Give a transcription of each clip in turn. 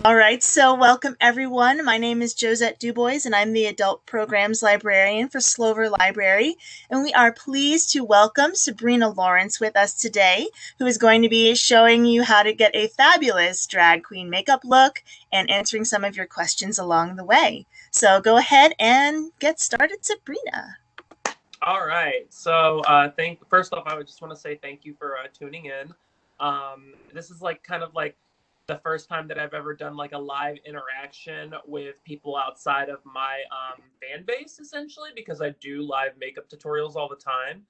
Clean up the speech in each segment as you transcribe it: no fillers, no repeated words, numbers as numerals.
All right, so welcome everyone. My name is Josette Dubois, and I'm the Adult Programs Librarian for Slover Library. And we are pleased to welcome Sabrina Laurence with us today, who is going to be showing you how to get a fabulous drag queen makeup look and answering some of your questions along the way. So go ahead and get started, Sabrina. All right. So, first off, I would just want to say thank you for tuning in. This is like kind of like the first time that I've ever done like a live interaction with people outside of my fan base, essentially, because I do live makeup tutorials all the time.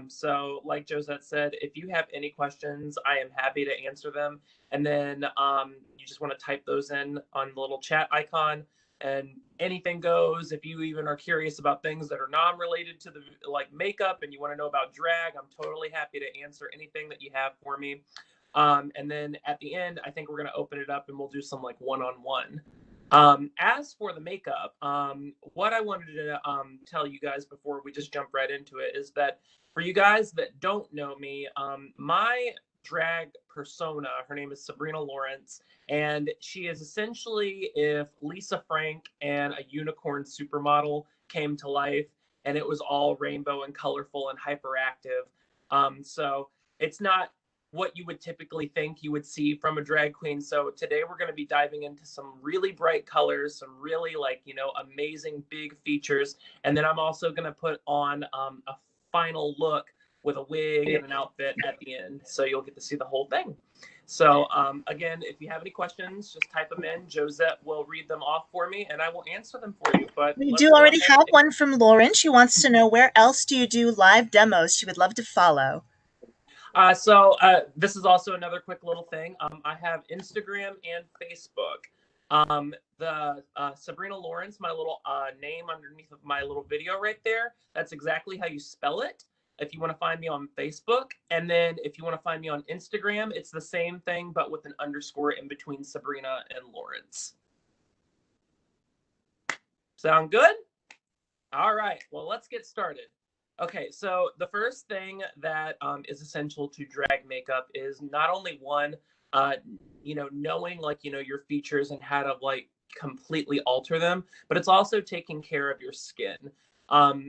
So, like Josette said, if you have any questions, I am happy to answer them. And then you just want to type those in on the little chat icon and anything goes. If you even are curious about things that are non-related to the like makeup and you want to know about drag, I'm totally happy to answer anything that you have for me. And then at the end, I think we're going to open it up and we'll do some like one-on-one. As for the makeup, what I wanted to tell you guys before we just jump right into it is that for you guys that don't know me, my drag persona, her name is Sabrina Laurence, and she is essentially if Lisa Frank and a unicorn supermodel came to life and it was all rainbow and colorful and hyperactive. So it's not what you would typically think you would see from a drag queen. So today we're going to be diving into some really bright colors, some really amazing big features. And then I'm also going to put on a final look with a wig and an outfit at the end. So you'll get to see the whole thing. So again, if you have any questions, just type them in. Josette will read them off for me and I will answer them for you. But We let's do go already ahead. have one from Lauren. She wants to know, where else do you do live demos? She would love to follow. This is also another quick little thing. I have Instagram and Facebook. The Sabrina Laurence, my little name underneath of my little video right there, that's exactly how you spell it. If you want to find me on Facebook, and then if you want to find me on Instagram, it's the same thing, but with an underscore in between Sabrina and Laurence. Sound good? All right, well, let's get started. Okay, so the first thing that is essential to drag makeup is not only one, knowing your features and how to like completely alter them, but it's also taking care of your skin.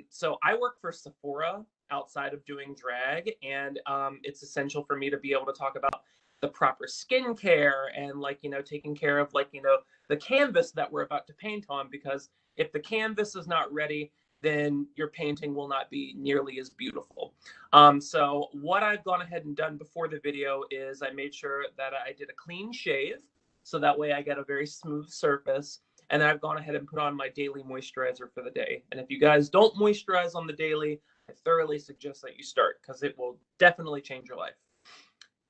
So I work for Sephora outside of doing drag, and it's essential for me to be able to talk about the proper skincare and taking care of the canvas that we're about to paint on, because if the canvas is not ready, then your painting will not be nearly as beautiful. So what I've gone ahead and done before the video is I made sure that I did a clean shave, so that way I get a very smooth surface. And then I've gone ahead and put on my daily moisturizer for the day. And if you guys don't moisturize on the daily, I thoroughly suggest that you start, because it will definitely change your life.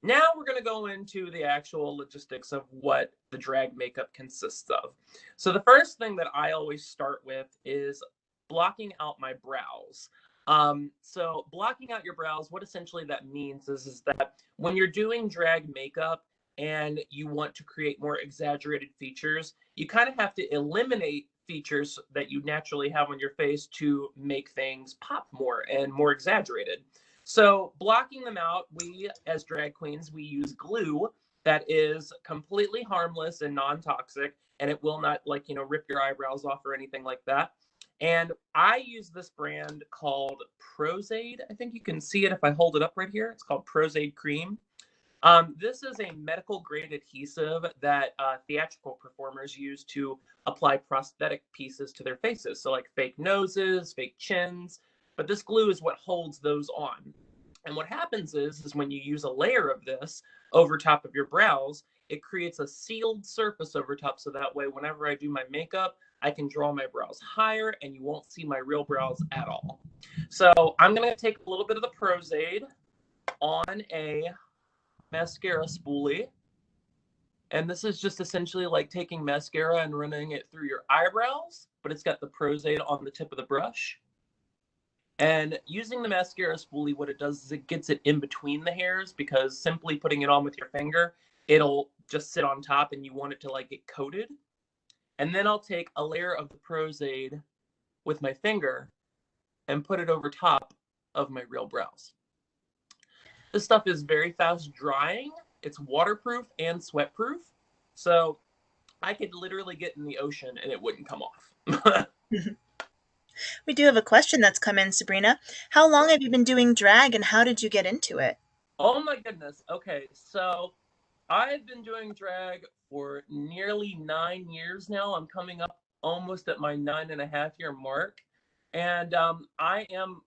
Now we're going to go into the actual logistics of what the drag makeup consists of. So the first thing that I always start with is blocking out my brows. So blocking out your brows, what essentially that means is that when you're doing drag makeup and you want to create more exaggerated features, you kind of have to eliminate features that you naturally have on your face to make things pop more and more exaggerated. So blocking them out, we as drag queens, we use glue that is completely harmless and non-toxic, and it will not rip your eyebrows off or anything like that. And I use this brand called Prozaid. I think you can see it if I hold it up right here. It's called Prozaid Cream. This is a medical grade adhesive that theatrical performers use to apply prosthetic pieces to their faces. So like fake noses, fake chins, but this glue is what holds those on. And what happens is when you use a layer of this over top of your brows, it creates a sealed surface over top. So that way, whenever I do my makeup, I can draw my brows higher and you won't see my real brows at all. So I'm going to take a little bit of the Prozaid on a mascara spoolie. And this is just essentially like taking mascara and running it through your eyebrows, but it's got the Prozaid on the tip of the brush. And using the mascara spoolie, what it does is it gets it in between the hairs, because simply putting it on with your finger, it'll just sit on top and you want it to like get coated. And then I'll take a layer of the Prozaid with my finger and put it over top of my real brows. This stuff is very fast drying. It's waterproof and sweat proof. So I could literally get in the ocean and it wouldn't come off. We do have a question that's come in, Sabrina. How long Sure. have you been doing drag and how did you get into it? Oh my goodness. Okay, so I've been doing drag for nearly 9 years now. I'm coming up almost at my 9.5 year mark. And I am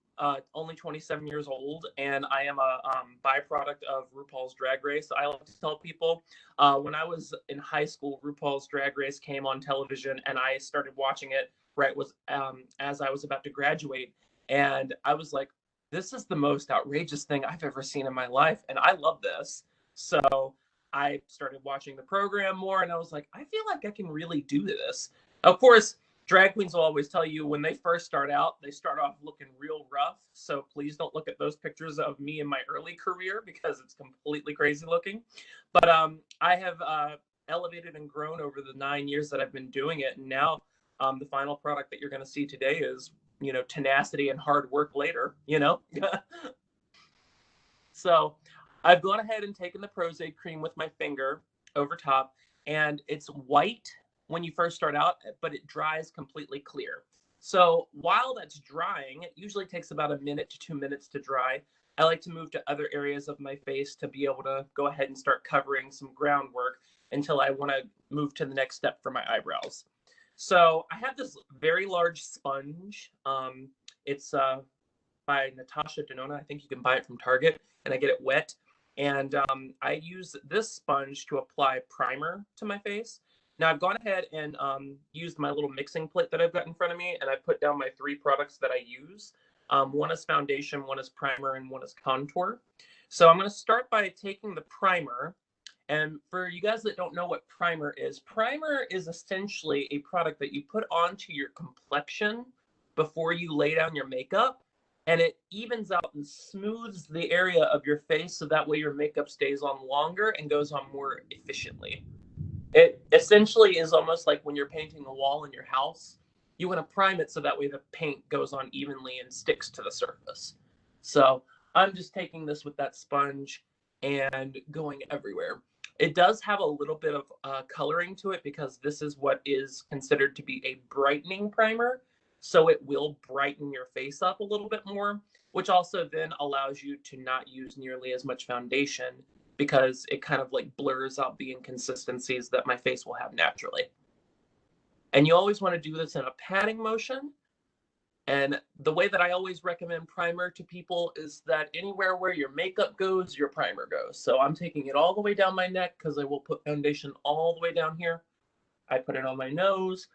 only 27 years old, and I am a byproduct of RuPaul's Drag Race. I like to tell people when I was in high school, RuPaul's Drag Race came on television, and I started watching it right was as I was about to graduate. And I was like, this is the most outrageous thing I've ever seen in my life, and I love this. So I started watching the program more, and I was like, I feel like I can really do this. Of course, drag queens will always tell you when they first start out, they start off looking real rough. So please don't look at those pictures of me in my early career because it's completely crazy looking. But I have elevated and grown over the 9 years that I've been doing it, and now the final product that you're going to see today is, tenacity and hard work later. So I've gone ahead and taken the Prozade cream with my finger over top, and it's white when you first start out, but it dries completely clear. So while that's drying, it usually takes about a minute to 2 minutes to dry. I like to move to other areas of my face to be able to go ahead and start covering some groundwork until I want to move to the next step for my eyebrows. So I have this very large sponge. It's by Natasha Denona. I think you can buy it from Target, and I get it wet. And I use this sponge to apply primer to my face. Now I've gone ahead and used my little mixing plate that I've got in front of me, and I put down my 3 products that I use. One is foundation, one is primer, and one is contour. So I'm going to start by taking the primer. And for you guys that don't know what primer is essentially a product that you put onto your complexion before you lay down your makeup, and it evens out and smooths the area of your face so that way your makeup stays on longer and goes on more efficiently. It essentially is almost like when you're painting a wall in your house. You want to prime it so that way the paint goes on evenly and sticks to the surface. So I'm just taking this with that sponge and going everywhere. It does have a little bit of coloring to it because this is what is considered to be a brightening primer. So it will brighten your face up a little bit more, which also then allows you to not use nearly as much foundation because it kind of like blurs out the inconsistencies that my face will have naturally. And you always want to do this in a patting motion. And the way that I always recommend primer to people is that anywhere where your makeup goes, your primer goes. So I'm taking it all the way down my neck because I will put foundation all the way down here. I put it on my nose.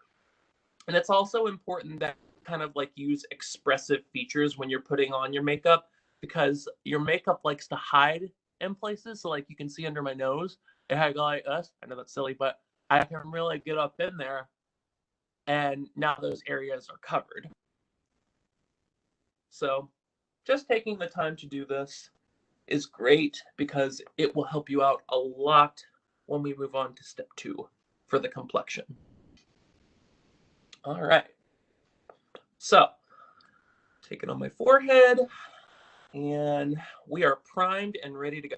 And it's also important that kind of like use expressive features when you're putting on your makeup because your makeup likes to hide in places. So like you can see under my nose, if I go like this, I know that's silly, but I can really get up in there and now those areas are covered. So just taking the time to do this is great because it will help you out a lot when we move on to step 2 for the complexion. All right. So take it on my forehead and we are primed and ready to go.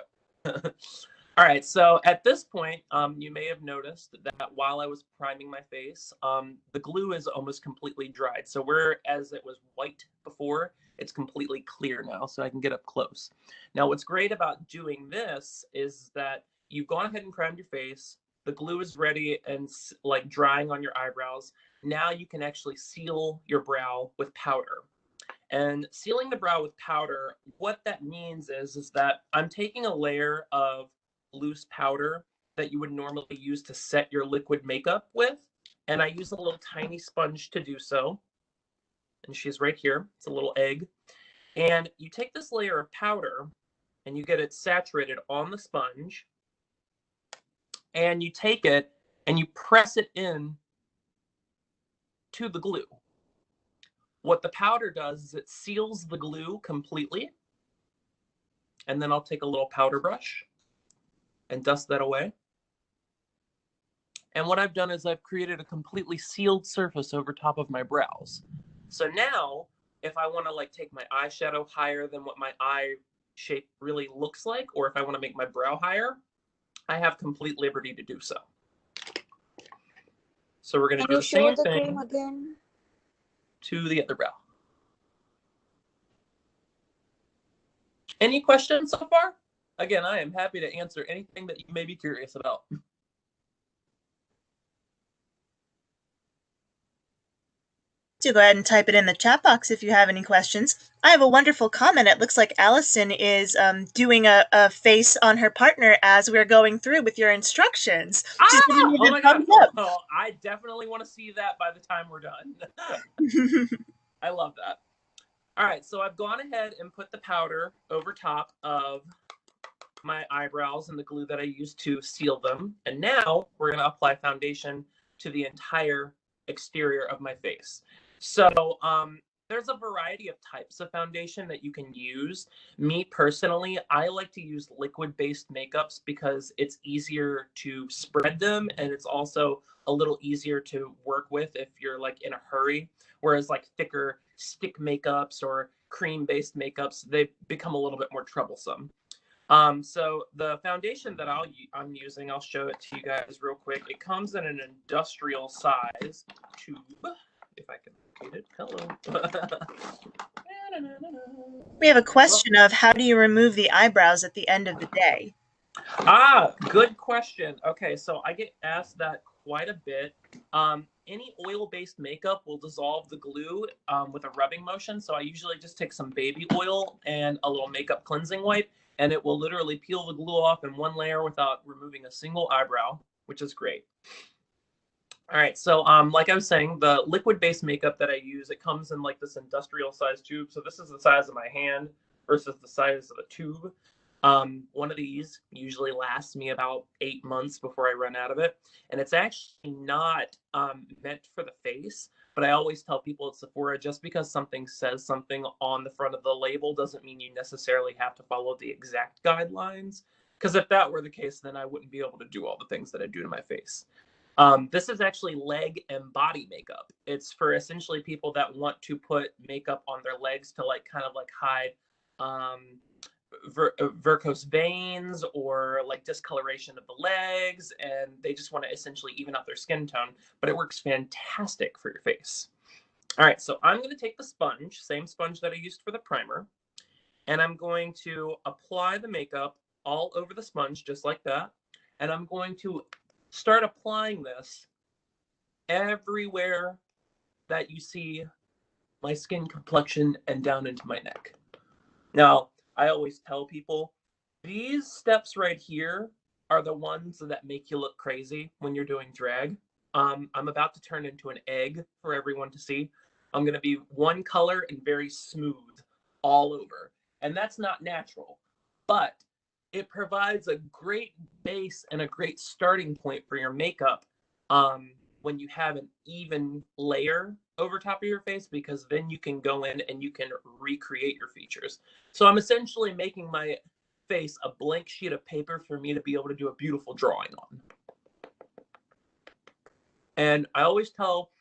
All right, so at this point, you may have noticed that while I was priming my face, the glue is almost completely dried. So whereas it was white before, it's completely clear now, so I can get up close. Now, what's great about doing this is that you've gone ahead and primed your face, the glue is ready and like drying on your eyebrows. Now you can actually seal your brow with powder. And sealing the brow with powder, what that means is that I'm taking a layer of loose powder that you would normally use to set your liquid makeup with. And I use a little tiny sponge to do so. And she's right here. It's a little egg. And you take this layer of powder and you get it saturated on the sponge. And you take it and you press it in to the glue. What the powder does is it seals the glue completely. And then I'll take a little powder brush and dust that away. And what I've done is I've created a completely sealed surface over top of my brows. So now, if I want to like take my eyeshadow higher than what my eye shape really looks like, or if I want to make my brow higher, I have complete liberty to do so. So we're going to Can do you the show same the cream thing again? to the other brow. Any questions so far? Again, I am happy to answer anything that you may be curious about. Do go ahead and type it in the chat box if you have any questions. I have a wonderful comment. It looks like Allison is doing a face on her partner as we're going through with your instructions. She's giving me Oh the my gosh. thumbs Well, I definitely want to see that by the time we're done. up. I love that. All right, so I've gone ahead and put the powder over top of my eyebrows and the glue that I used to seal them. And now we're going to apply foundation to the entire exterior of my face. So there's a variety of types of foundation that you can use. Me personally, I like to use liquid-based makeups because it's easier to spread them, and it's also a little easier to work with if you're like in a hurry. Whereas like thicker stick makeups or cream-based makeups, they become a little bit more troublesome. So the foundation that I'm using, I'll show it to you guys real quick. It comes in an industrial size tube, if I can get it. Hello. We have a question of how do you remove the eyebrows at the end of the day? Good question. Okay, so I get asked that quite a bit. Any oil-based makeup will dissolve the glue with a rubbing motion. So I usually just take some baby oil and a little makeup cleansing wipe, and it will literally peel the glue off in one layer without removing a single eyebrow, which is great. All right, so like I was saying, the liquid-based makeup that I use, it comes in like this industrial size tube. So this is the size of my hand versus the size of a tube. One of these usually lasts me about 8 months before I run out of it. And it's actually not meant for the face, but I always tell people at Sephora, just because something says something on the front of the label doesn't mean you necessarily have to follow the exact guidelines. Because if that were the case, then I wouldn't be able to do all the things that I do to my face. This is actually leg and body makeup. It's for essentially people that want to put makeup on their legs to like kind of like hide varicose veins or like discoloration of the legs, and they just want to essentially even out their skin tone, but it works fantastic for your face. All right, so I'm going to take the sponge, same sponge that I used for the primer, and I'm going to apply the makeup all over the sponge just like that, and I'm going to start applying this everywhere that you see my skin complexion and down into my neck. Now, I always tell people these steps right here are the ones that make you look crazy when you're doing drag. I'm about to turn into an egg for everyone to see. I'm going to be one color and very smooth all over. And that's not natural, but it provides a great base and a great starting point for your makeup when you have an even layer over top of your face, because then you can go in and you can recreate your features. So I'm essentially making my face a blank sheet of paper for me to be able to do a beautiful drawing on. And I always tell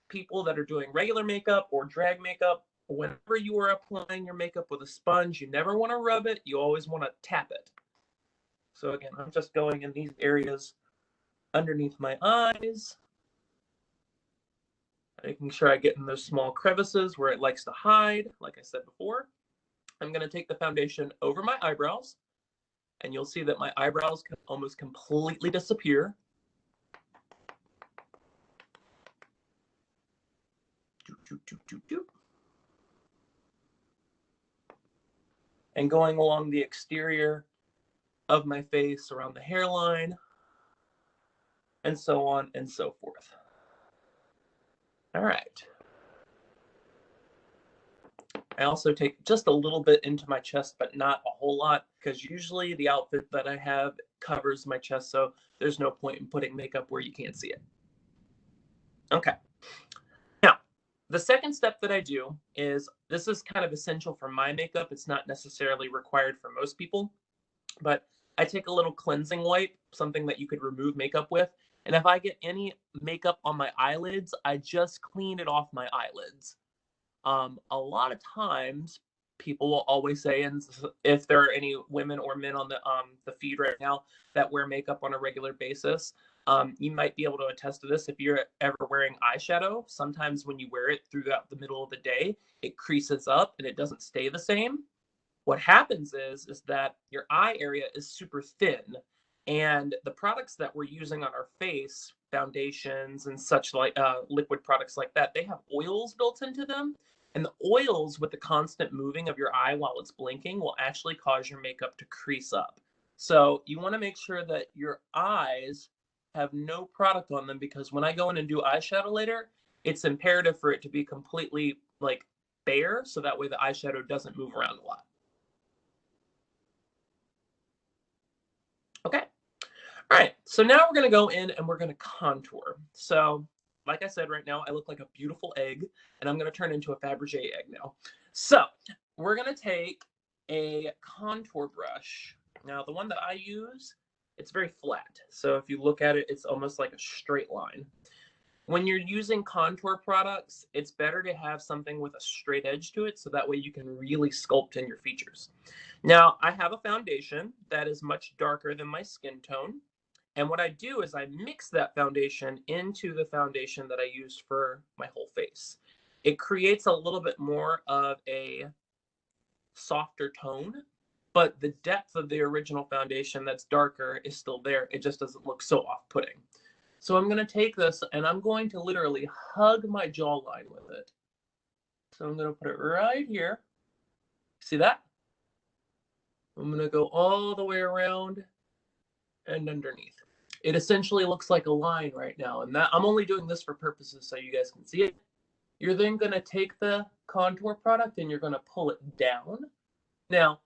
people that are doing regular makeup or drag makeup, whenever you are applying your makeup with a sponge, you never want to rub it. You always want to tap it. So again, I'm just going in these areas underneath my eyes, making sure I get in those small crevices where it likes to hide, like I said before. I'm going to take the foundation over my eyebrows, and you'll see that my eyebrows can almost completely disappear. And going along the exterior of my face, around the hairline, and so on and so forth. All right. I also take just a little bit into my chest, but not a whole lot, because usually the outfit that I have covers my chest, so there's no point in putting makeup where you can't see it. Okay. Now, the second step that I do is, this is kind of essential for my makeup. It's not necessarily required for most people, but I take a little cleansing wipe, something that you could remove makeup with. And if I get any makeup on my eyelids, I just clean it off my eyelids. A lot of times people will always say, and if there are any women or men on the feed right now that wear makeup on a regular basis, You might be able to attest to this if you're ever wearing eyeshadow. Sometimes when you wear it throughout the middle of the day, it creases up and it doesn't stay the same. What happens is that your eye area is super thin, and the products that we're using on our face, foundations and such like liquid products like that, they have oils built into them. And the oils with the constant moving of your eye while it's blinking will actually cause your makeup to crease up. So you want to make sure that your eyes have no product on them, because when I go in and do eyeshadow later, it's imperative for it to be completely like bare, so that way the eyeshadow doesn't move around a lot. Okay. All right. So now we're going to go in and we're going to contour. So, like I said, right now I look like a beautiful egg, and I'm going to turn into a Fabergé egg now. So, we're going to take a contour brush. Now, the one that I use, it's very flat. So, if you look at it, it's almost like a straight line. When you're using contour products, it's better to have something with a straight edge to it, so that way you can really sculpt in your features. Now, I have a foundation that is much darker than my skin tone. And what I do is I mix that foundation into the foundation that I used for my whole face. It creates a little bit more of a softer tone, but the depth of the original foundation that's darker is still there. It just doesn't look so off-putting. So I'm going to take this and I'm going to literally hug my jawline with it. So I'm going to put it right here. See that? I'm going to go all the way around and underneath. It essentially looks like a line right now, and that I'm only doing this for purposes so you guys can see it. You're then going to take the contour product and you're going to pull it down. Now,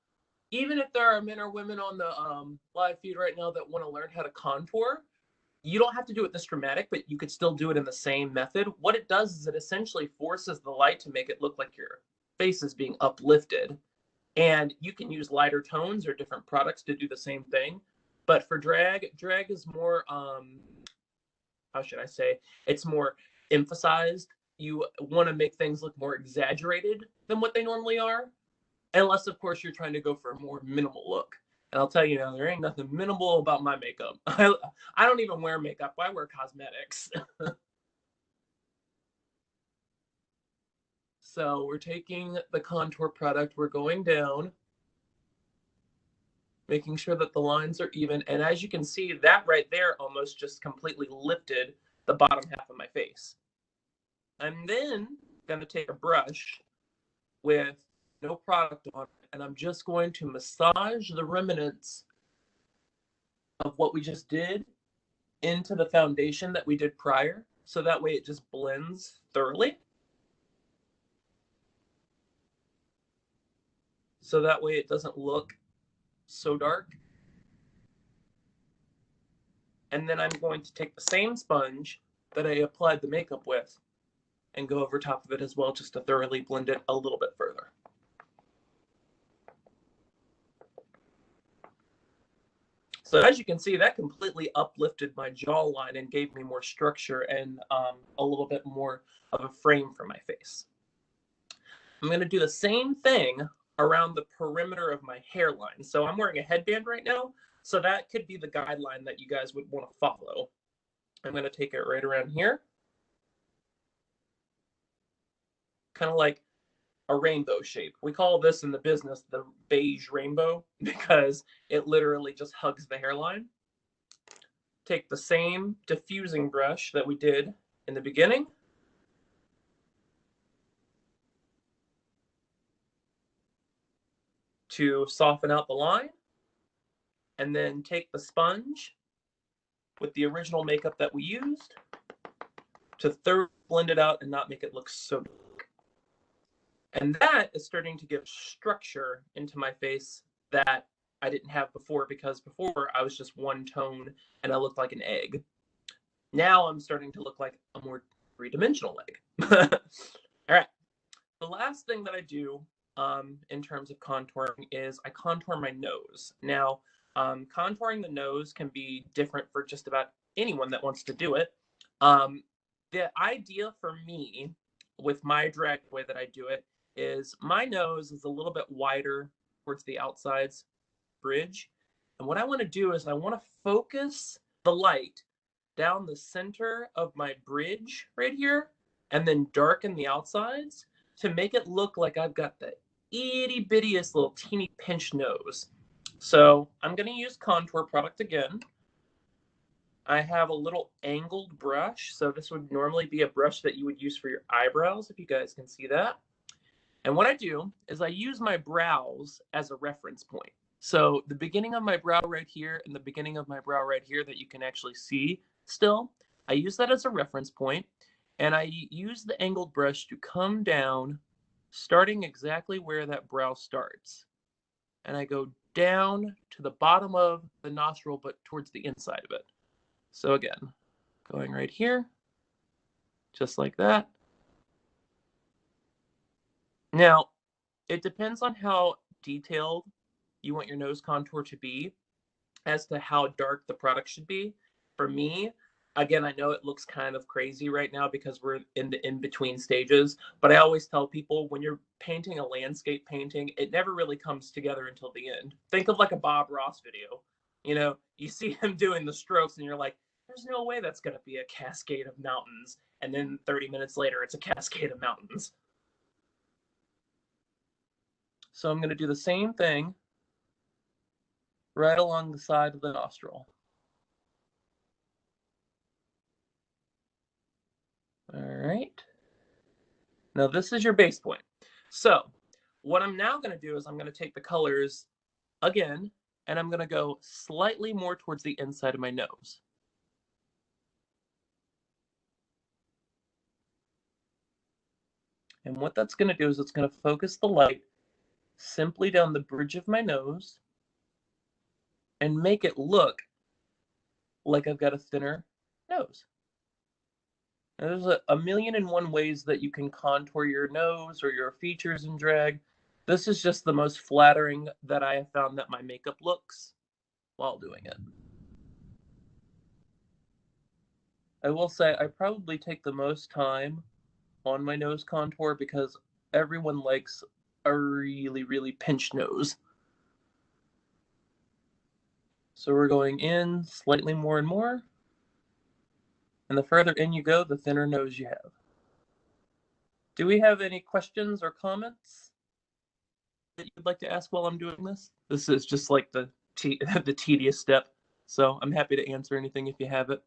even if there are men or women on the live feed right now that want to learn how to contour, you don't have to do it this dramatic, but you could still do it in the same method. What it does is it essentially forces the light to make it look like your face is being uplifted. And you can use lighter tones or different products to do the same thing. But for drag is more, how should I say, it's more emphasized. You want to make things look more exaggerated than what they normally are. Unless, of course, you're trying to go for a more minimal look. And I'll tell you now, there ain't nothing minimal about my makeup. I don't even wear makeup. I wear cosmetics. So we're taking the contour product. We're going down, making sure that the lines are even. And as you can see, that right there almost just completely lifted the bottom half of my face. I'm then going to take a brush with no product on it, and I'm just going to massage the remnants of what we just did into the foundation that we did prior, so that way it just blends thoroughly. So that way it doesn't look so dark. And then I'm going to take the same sponge that I applied the makeup with and go over top of it as well, just to thoroughly blend it a little bit further. So as you can see, that completely uplifted my jawline and gave me more structure and a little bit more of a frame for my face. I'm going to do the same thing around the perimeter of my hairline. So I'm wearing a headband right now, so that could be the guideline that you guys would want to follow. I'm going to take it right around here. Kind of like a rainbow shape. We call this in the business the beige rainbow, because it literally just hugs the hairline. Take the same diffusing brush that we did in the beginning. To soften out the line. And then take the sponge with the original makeup that we used to thoroughly blend it out and not make it look so dark. And that is starting to give structure into my face that I didn't have before, because before I was just one tone and I looked like an egg. Now I'm starting to look like a more three-dimensional egg. All right. The last thing that I do in terms of contouring is I contour my nose. Now, contouring the nose can be different for just about anyone that wants to do it. The idea for me with my drag way that I do it is my nose is a little bit wider towards the outsides bridge. And what I want to do is I want to focus the light down the center of my bridge right here and then darken the outsides to make it look like I've got the itty bittiest little teeny pinch nose. So I'm going to use contour product again. I have a little angled brush. So this would normally be a brush that you would use for your eyebrows, if you guys can see that. And what I do is I use my brows as a reference point. So the beginning of my brow right here and the beginning of my brow right here that you can actually see still, I use that as a reference point, and I use the angled brush to come down, starting exactly where that brow starts. And I go down to the bottom of the nostril, but towards the inside of it. So again, going right here, just like that. Now, it depends on how detailed you want your nose contour to be as to how dark the product should be. For me, again, I know it looks kind of crazy right now because we're in the in-between stages, but I always tell people when you're painting a landscape painting, it never really comes together until the end. Think of like a Bob Ross video. You know, you see him doing the strokes and you're like, there's no way that's going to be a cascade of mountains. And then 30 minutes later, it's a cascade of mountains. So I'm going to do the same thing right along the side of the nostril. All right. Now this is your base point. So what I'm now going to do is I'm going to take the colors again, and I'm going to go slightly more towards the inside of my nose. And what that's going to do is it's going to focus the light simply down the bridge of my nose and make it look like I've got a thinner nose. Now, there's a million and one ways that you can contour your nose or your features in drag. This is just the most flattering that I have found that my makeup looks while doing it. I will say I probably take the most time on my nose contour because everyone likes a really, really pinched nose. So we're going in slightly more and more. And the further in you go, the thinner nose you have. Do we have any questions or comments that you'd like to ask while I'm doing this? This is just like the tedious step. So I'm happy to answer anything if you have it.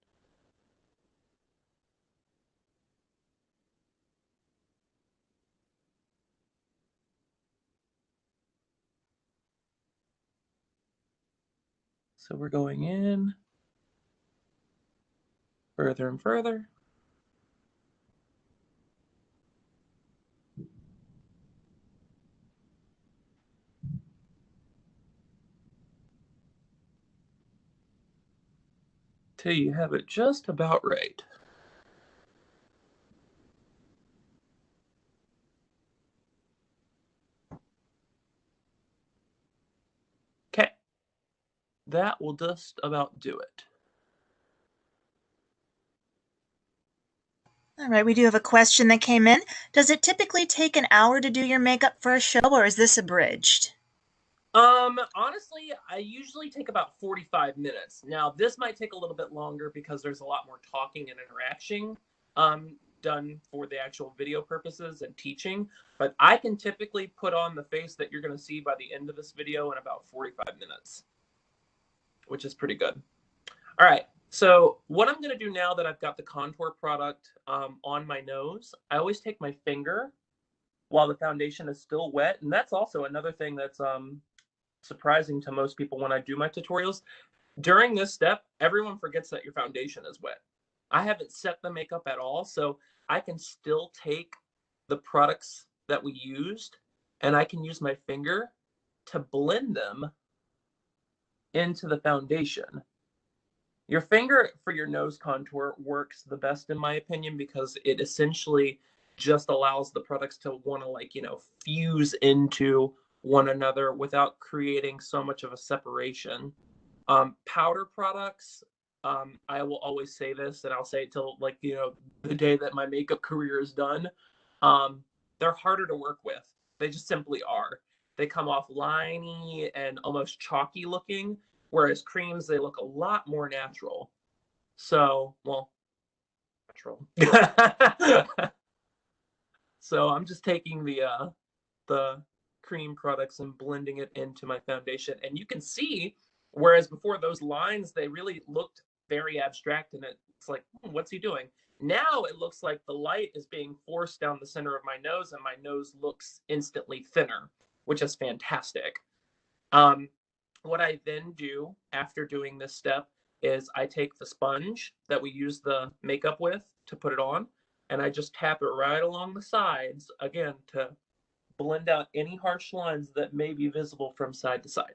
So we're going in further and further. Till you have it just about right. Okay, that will just about do it. All right, we do have a question that came in. Does it typically take an hour to do your makeup for a show, or is this abridged? Honestly, I usually take about 45 minutes. Now, this might take a little bit longer because there's a lot more talking and interaction done for the actual video purposes and teaching, but I can typically put on the face that you're going to see by the end of this video in about 45 minutes, which is pretty good. All right, so what I'm going to do now that I've got the contour product on my nose, I always take my finger while the foundation is still wet, and that's also another thing that's surprising to most people when I do my tutorials. During this step, everyone forgets that your foundation is wet. I haven't set the makeup at all, so I can still take the products that we used and I can use my finger to blend them into the foundation. Your finger for your nose contour works the best in my opinion because it essentially just allows the products to want to, like, you know, fuse into one another without creating so much of a separation. Powder products, I will always say this, and I'll say it till, like, you know, the day that my makeup career is done. They're harder to work with. They just simply are. They come off liney and almost chalky looking, whereas creams, they look a lot more natural. So, well, natural. So I'm just taking the cream products and blending it into my foundation. And you can see, whereas before those lines, they really looked very abstract and it's like, what's he doing? Now it looks like the light is being forced down the center of my nose and my nose looks instantly thinner, which is fantastic. Um, what I then do after doing this step is I take the sponge that we use the makeup with to put it on, and I just tap it right along the sides, again, to blend out any harsh lines that may be visible from side to side.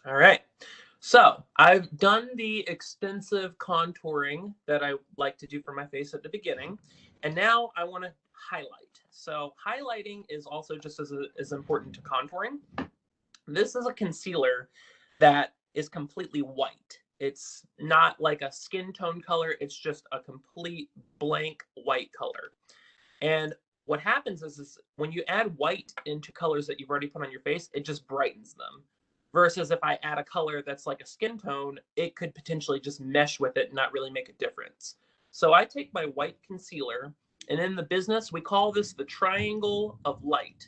All right. So I've done the extensive contouring that I like to do for my face at the beginning, and now I want to highlight. So highlighting is also just as important to contouring. This is a concealer that is completely white. It's not like a skin tone color. It's just a complete blank white color. And what happens is when you add white into colors that you've already put on your face, it just brightens them. Versus if I add a color that's like a skin tone, it could potentially just mesh with it and not really make a difference. So I take my white concealer, and in the business, we call this the triangle of light.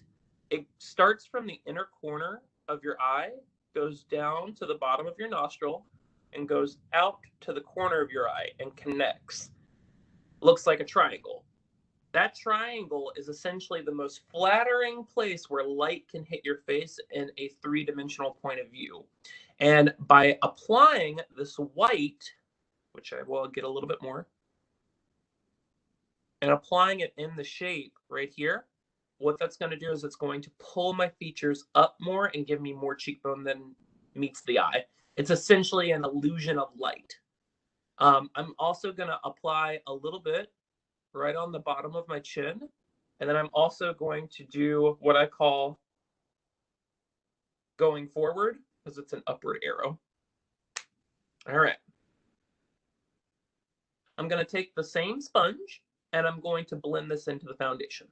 It starts from the inner corner of your eye, goes down to the bottom of your nostril, and goes out to the corner of your eye and connects. Looks like a triangle. That triangle is essentially the most flattering place where light can hit your face in a three-dimensional point of view. And by applying this white, which I will get a little bit more, and applying it in the shape right here, what that's going to do is it's going to pull my features up more and give me more cheekbone than meets the eye. It's essentially an illusion of light. I'm also going to apply a little bit right on the bottom of my chin. And then I'm also going to do what I call going forward, because it's an upward arrow. All right. I'm going to take the same sponge and I'm going to blend this into the foundation.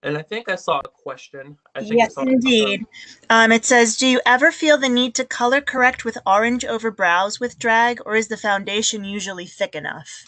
And I think I saw a question. I think I Yes, saw indeed. It says, do you ever feel the need to color correct with orange over brows with drag, or is the foundation usually thick enough?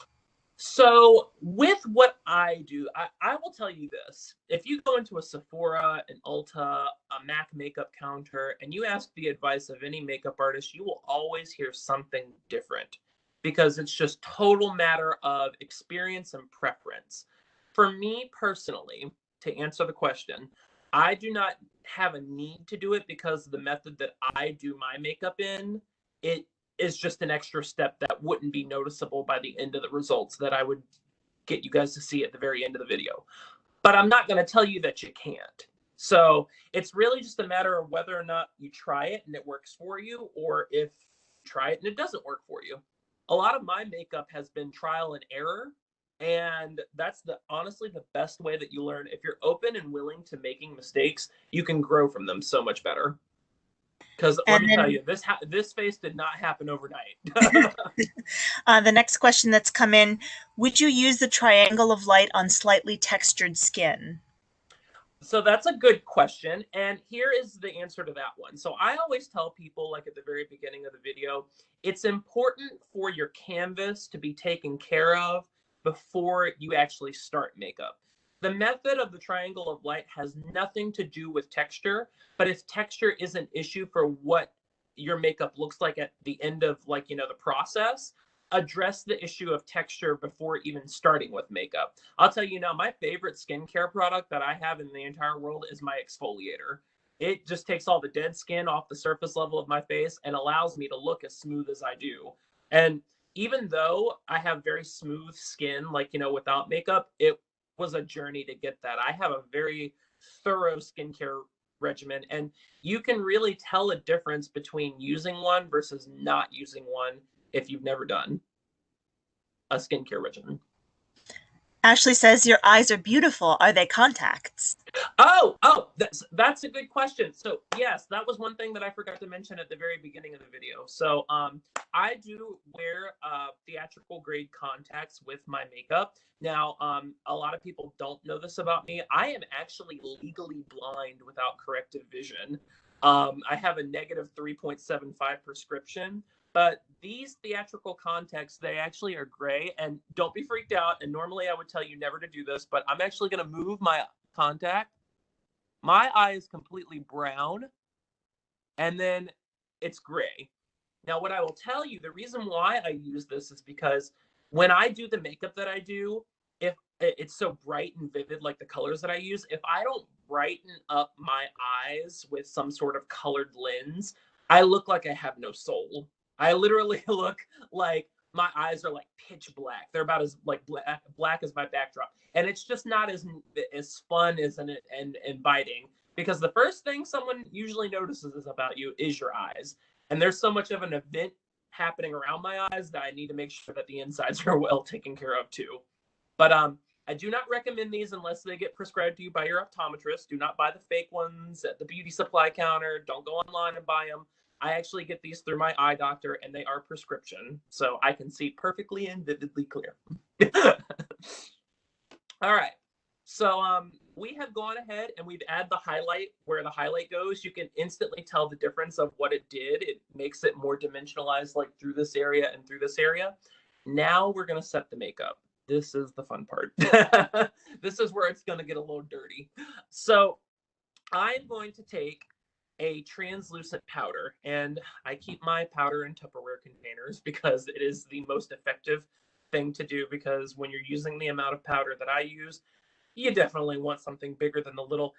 So with what I do, I will tell you this. If you go into a Sephora, an Ulta, a MAC makeup counter, and you ask the advice of any makeup artist, you will always hear something different because it's just total matter of experience and preference. For me personally, to answer the question, I do not have a need to do it because the method that I do my makeup in, it is just an extra step that wouldn't be noticeable by the end of the results that I would get you guys to see at the very end of the video. But I'm not going to tell you that you can't. So it's really just a matter of whether or not you try it and it works for you, or if you try it and it doesn't work for you. A lot of my makeup has been trial and error. And that's honestly the best way that you learn. If you're open and willing to making mistakes, you can grow from them so much better. Because let And me tell then you, this face did not happen overnight. the next question that's come in, would you use the triangle of light on slightly textured skin? So that's a good question. And here is the answer to that one. So I always tell people, like at the very beginning of the video, it's important for your canvas to be taken care of before you actually start makeup. The method of the triangle of light has nothing to do with texture, but if texture is an issue for what your makeup looks like at the end of the process, address the issue of texture before even starting with makeup. I'll tell you now, my favorite skincare product that I have in the entire world is my exfoliator. It just takes all the dead skin off the surface level of my face and allows me to look as smooth as I do. And even though I have very smooth skin, without makeup, it was a journey to get that. I have a very thorough skincare regimen, and you can really tell a difference between using one versus not using one if you've never done a skincare regimen. Ashley says, your eyes are beautiful. Are they contacts? That's a good question. So yes, that was one thing that I forgot to mention at the very beginning of the video. So I do wear theatrical grade contacts with my makeup. Now, a lot of people don't know this about me. I am actually legally blind without corrective vision. I have a negative 3.75 prescription, but these theatrical contacts, they actually are gray. And don't be freaked out. And normally I would tell you never to do this, but I'm actually going to move my contact. My eye is completely brown, and then it's gray. Now, what I will tell you, the reason why I use this is because when I do the makeup that I do, if it's so bright and vivid, like the colors that I use, if I don't brighten up my eyes with some sort of colored lens, I look like I have no soul. I literally look like my eyes are like pitch black. They're about as like black as my backdrop, and it's just not as fun as and inviting, because the first thing someone usually notices about you is your eyes. And there's so much of an event happening around my eyes that I need to make sure that the insides are well taken care of too. But I do not recommend these unless they get prescribed to you by your optometrist. Do not buy the fake ones at the beauty supply counter. Don't go online and buy them. I actually get these through my eye doctor, and they are prescription, so I can see perfectly and vividly clear. All right. So we have gone ahead and we've added the highlight. Where the highlight goes, you can instantly tell the difference of what it did. It makes it more dimensionalized, like through this area and through this area. Now we're going to set the makeup. This is the fun part. This is where it's going to get a little dirty. So I'm going to take a translucent powder, and I keep my powder in Tupperware containers because it is the most effective thing to do, because when you're using the amount of powder that I use, you definitely want something bigger than the little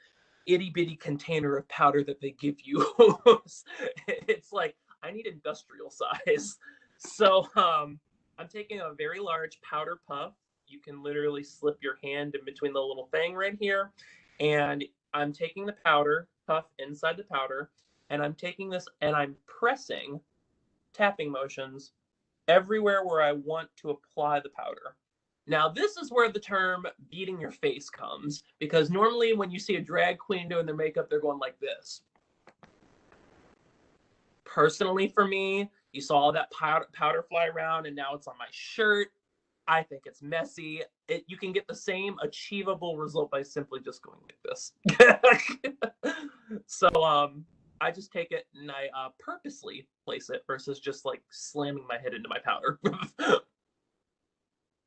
itty bitty container of powder that they give you. It's like, I need industrial size. So I'm taking a very large powder puff. You can literally slip your hand in between the little thing right here. And I'm taking the powder puff inside the powder, and I'm taking this and I'm pressing tapping motions everywhere where I want to apply the powder. Now, this is where the term beating your face comes, because normally when you see a drag queen doing their makeup, they're going like this. Personally, for me, you saw all that powder fly around, and now it's on my shirt. I think it's messy. You can get the same achievable result by simply just going like this. So I just take it and I purposely place it versus just like slamming my head into my powder.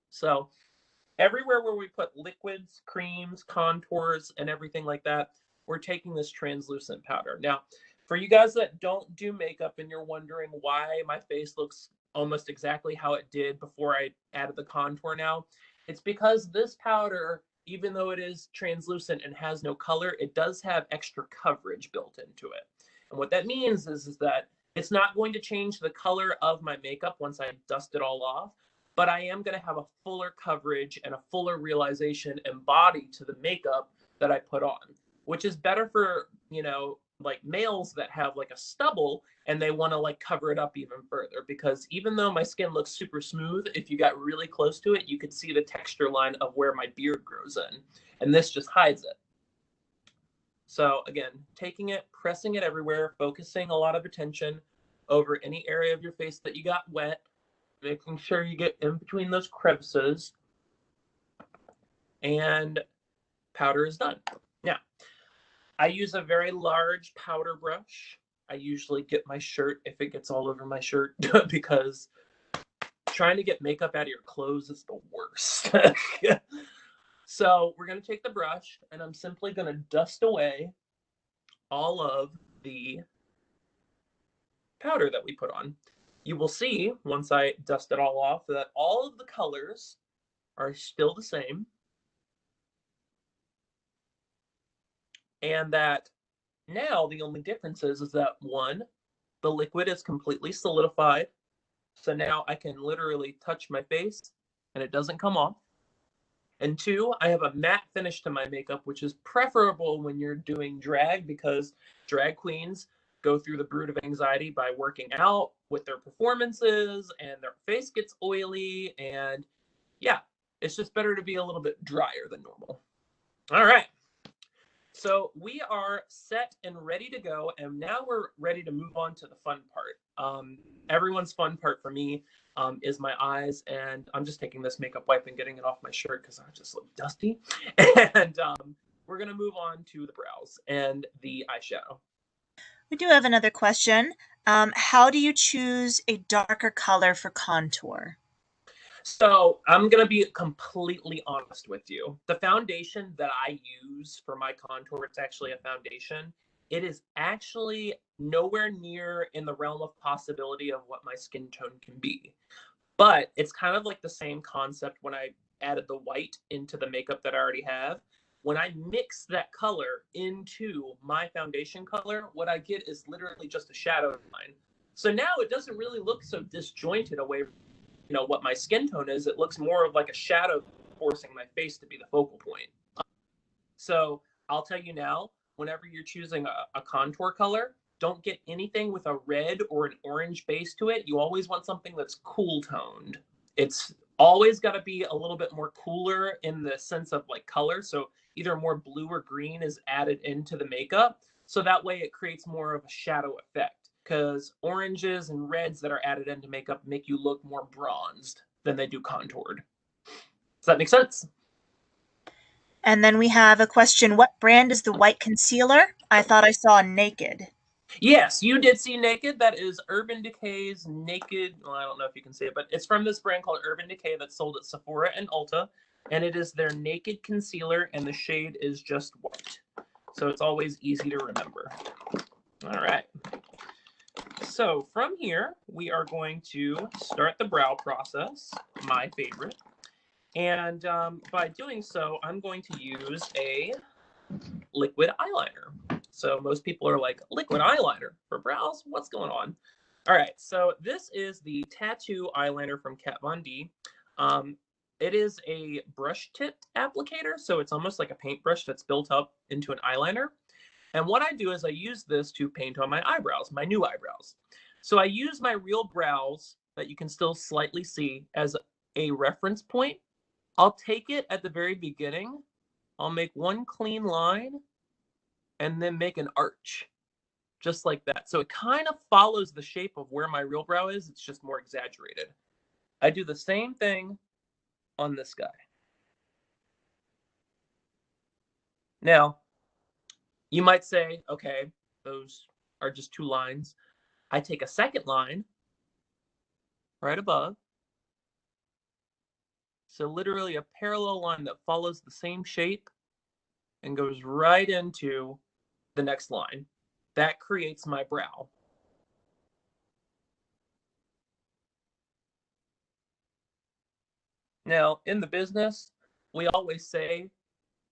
So everywhere where we put liquids, creams, contours, and everything like that, we're taking this translucent powder. Now, for you guys that don't do makeup and you're wondering why my face looks almost exactly how it did before I added the contour now, it's because this powder, even though it is translucent and has no color, it does have extra coverage built into it. And what that means is that it's not going to change the color of my makeup once I dust it all off, but I am going to have a fuller coverage and a fuller realization and body to the makeup that I put on, which is better for, like males that have like a stubble and they want to like cover it up even further, because even though my skin looks super smooth, if you got really close to it, you could see the texture line of where my beard grows in, and this just hides it. So again, taking it, pressing it everywhere, focusing a lot of attention over any area of your face that you got wet, making sure you get in between those crevices, and powder is done. Now, I use a very large powder brush. I usually get my shirt if it gets all over my shirt because trying to get makeup out of your clothes is the worst. So we're going to take the brush and I'm simply going to dust away all of the powder that we put on. You will see once I dust it all off that all of the colors are still the same, and that now the only difference is that one, the liquid is completely solidified. So now I can literally touch my face and it doesn't come off. And two, I have a matte finish to my makeup, which is preferable when you're doing drag, because drag queens go through the brood of anxiety by working out with their performances and their face gets oily. And yeah, it's just better to be a little bit drier than normal. All right. So we are set and ready to go, and now we're ready to move on to the fun part. Everyone's fun part for me is my eyes, and I'm just taking this makeup wipe and getting it off my shirt because I just look dusty. And we're gonna move on to the brows and the eyeshadow. We do have another question. How do you choose a darker color for contour? So I'm gonna be completely honest with you. The foundation that I use for my contour, it's actually a foundation. It is actually nowhere near in the realm of possibility of what my skin tone can be. But it's kind of like the same concept when I added the white into the makeup that I already have. When I mix that color into my foundation color, what I get is literally just a shadow line. So now it doesn't really look so disjointed away from what my skin tone is. It looks more of like a shadow forcing my face to be the focal point. So I'll tell you now, whenever you're choosing a contour color, don't get anything with a red or an orange base to it. You always want something that's cool toned. It's always got to be a little bit more cooler in the sense of like color. So either more blue or green is added into the makeup. So that way it creates more of a shadow effect, because oranges and reds that are added into makeup make you look more bronzed than they do contoured. Does that make sense? And then we have a question, what brand is the white concealer? I thought I saw Naked. Yes, you did see Naked. That is Urban Decay's Naked. Well, I don't know if you can see it, but it's from this brand called Urban Decay that's sold at Sephora and Ulta. And it is their Naked Concealer, and the shade is just white. So it's always easy to remember. All right. So from here, we are going to start the brow process, my favorite. And by doing so, I'm going to use a liquid eyeliner. So most people are like, liquid eyeliner for brows? What's going on? All right, so this is the Tattoo Eyeliner from Kat Von D. It is a brush tipped applicator, so it's almost like a paintbrush that's built up into an eyeliner. And what I do is I use this to paint on my eyebrows, my new eyebrows. So I use my real brows that you can still slightly see as a reference point. I'll take it at the very beginning. I'll make one clean line and then make an arch, just like that. So it kind of follows the shape of where my real brow is. It's just more exaggerated. I do the same thing on this guy. Now, you might say, okay, those are just two lines. I take a second line right above. So literally a parallel line that follows the same shape and goes right into the next line. That creates my brow. Now, in the business, we always say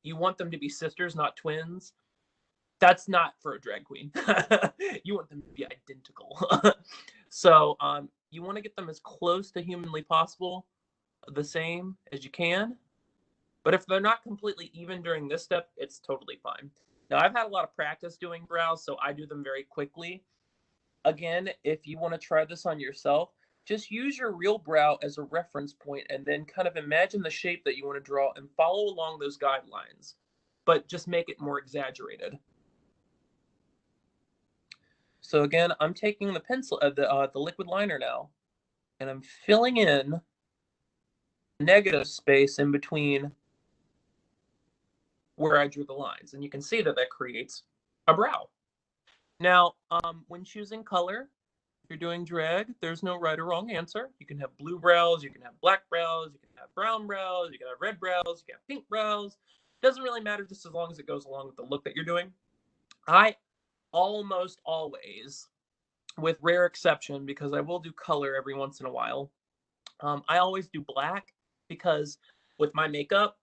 you want them to be sisters, not twins. That's not for a drag queen. You want them to be identical. So you want to get them as close to humanly possible, the same as you can. But if they're not completely even during this step, it's totally fine. Now, I've had a lot of practice doing brows, so I do them very quickly. Again, if you want to try this on yourself, just use your real brow as a reference point and then kind of imagine the shape that you want to draw and follow along those guidelines, but just make it more exaggerated. So again, I'm taking the pencil, the liquid liner now, and I'm filling in negative space in between where I drew the lines. And you can see that that creates a brow. Now, when choosing color, if you're doing drag, there's no right or wrong answer. You can have blue brows, you can have black brows, you can have brown brows, you can have red brows, you can have pink brows. Doesn't really matter, just as long as it goes along with the look that you're doing. I almost always, with rare exception, because I will do color every once in a while, I always do black because with my makeup,